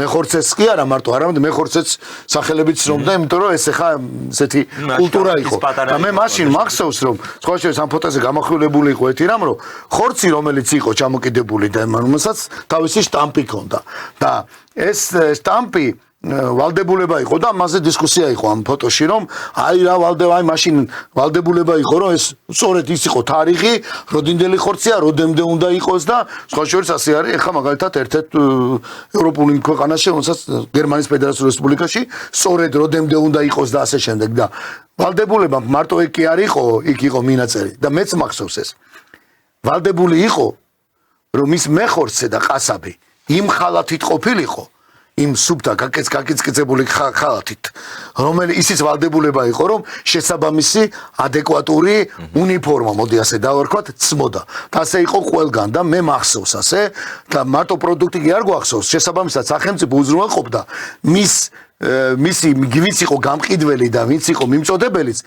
მეხორცეს კი არა მარტო არამედ მეხორცეც სახელებით ცნობდა იმიტომ რომ ეს ხა ესეთი კულტურა იყო და მე მაშინ მახსოვს რომ სხვა შორის ამ ფოტოზე გამახვილებული იყო ერთი რამ რომ ხორცი რომელიც იყო ჩამოკიდებული და რომელსაც თავისი შტამპი ჰქონდა და ეს შტამპი ვალდებულება იყო და მასზე დისკუსია იყო ამ ფოტოში რომ აი რა ვალდება აი მაშინ ვალდებულება იყო რომ ეს სწორედ ის იყო თარიღი როდინდელი ხორცია როდემდე უნდა იყოს და სხვა შორის ასე არის ეხლა მაგალითად ერთ-ერთ ევროპული ქვეყანაში რომელსაც გერმანიის ფედერაციულ რესპუბლიკაში სწორედ როდემდე უნდა იყოს და ასე შემდეგ და ვალდებულება მარტო იქ კი არ იყო იქ იყო მინაწერი და მეც მახსოვს ეს ვალდებული იყო რომ ის მეხორცე და ყასაბი იმ ხალათით ყოფილიყო იმ სუბთა გაკეცკეცებული ხალათით რომელიც ისიც ვალდებულება იყო რომ შესაბამისი ადეკვატური უნიფორმა მოდი ასე დავარქვათ ცმოდა და ასე იყო ყველგან და მე მახსოვს ასე და მარტო პროდუქტი კი არ გვახსოვს შესაბამისად სახელმწიფო უზრუნველყოფდა მისი ვინც იყო გამყიდველი და ვინც იყო მიმწოდებელიც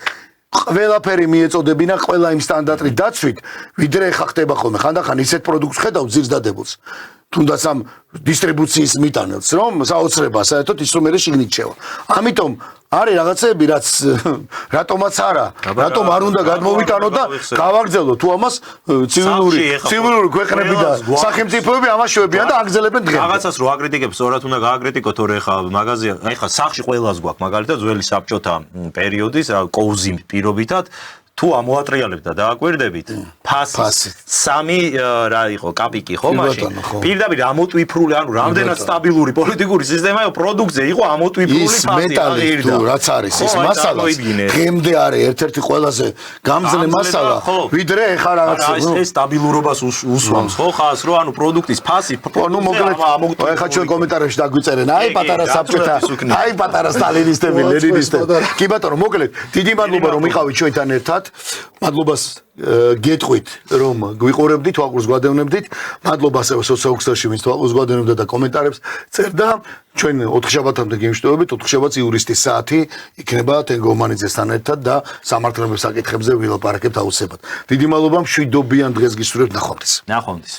ყველაფერი მიეწოდებინა ყველა იმ სტანდარტით დაცვით ვიდრე ეხა ხდება ხოლმე ხანდახან ისეთ პროდუქტს ხედავ ძირს დადებულს თუნდაც ამ დისტრიბუციის მიტანელს რომ საოცრება საერთოდ ის რომ მე შიგნით შევა ამიტომ არის რაღაცები რაც რატომაც არა რატომ არ უნდა გადმოვიტანო და გავაგრძელო თუ ამას ცივილური ქვეყნები და სახელმწიფოები ამას შევებიან და აგრძელებენ დღეს რაღაცას რო აკრიტიკებს სწორად უნდა გააკრიტიკოთ თორე ხა მაღაზია ხა სახში ყველას გვაქვს მაგალითად ძველი საბჭოთა პერიოდის კოუზი პირობითად თუ ამოატრიალებთ და დააკვირდებით ფასი სამი რა იყო კაპიკი ხო მაშინ პირდაპირ ამოტვიფრული ანუ რამდენად სტაბილური პოლიტიკური სისტემა იყო პროდუქცია იყო ამოტვიფრული ფასი მეტალი თუ რაც არის ეს მასალა დღემდე არის ერთ-ერთი ყველაზე გამძლე მასალა ვიდრე ეხა რაღაც ეს სტაბილურობას უსვამს ხო ხას რო ანუ პროდუქტის ფასი ნუ მოკლედ ეხა ჩვენ კომენტარებში დაგვიწერენ აი პატარა საბჭოთა აი პატარა სტალინისტები ლენინისტები კი ბატონო მოკლედ დიდი მადლობა რომ იყავით ჩვენთან ერთად მადლობას გეტყვით რომ გვიყურებდით, თვალყურს გვადევნებდით. მადლობა ასევე სოციალურ ვინც თვალყურს გვადევნებდა და კომენტარებს წერდა. ჩვენ 4 შაბათამდე გემშვიდობებით, 4 შაბათს იურისტის საათი იქნება თენგო მანიძესთან ერთად და სამართლებრივ საკითხებზე ვილაპარაკებთ აუცილებლად. დიდი მადლობა, მშვიდობიან დღეს გისურვებთ ნახვამდის. ნახვამდის.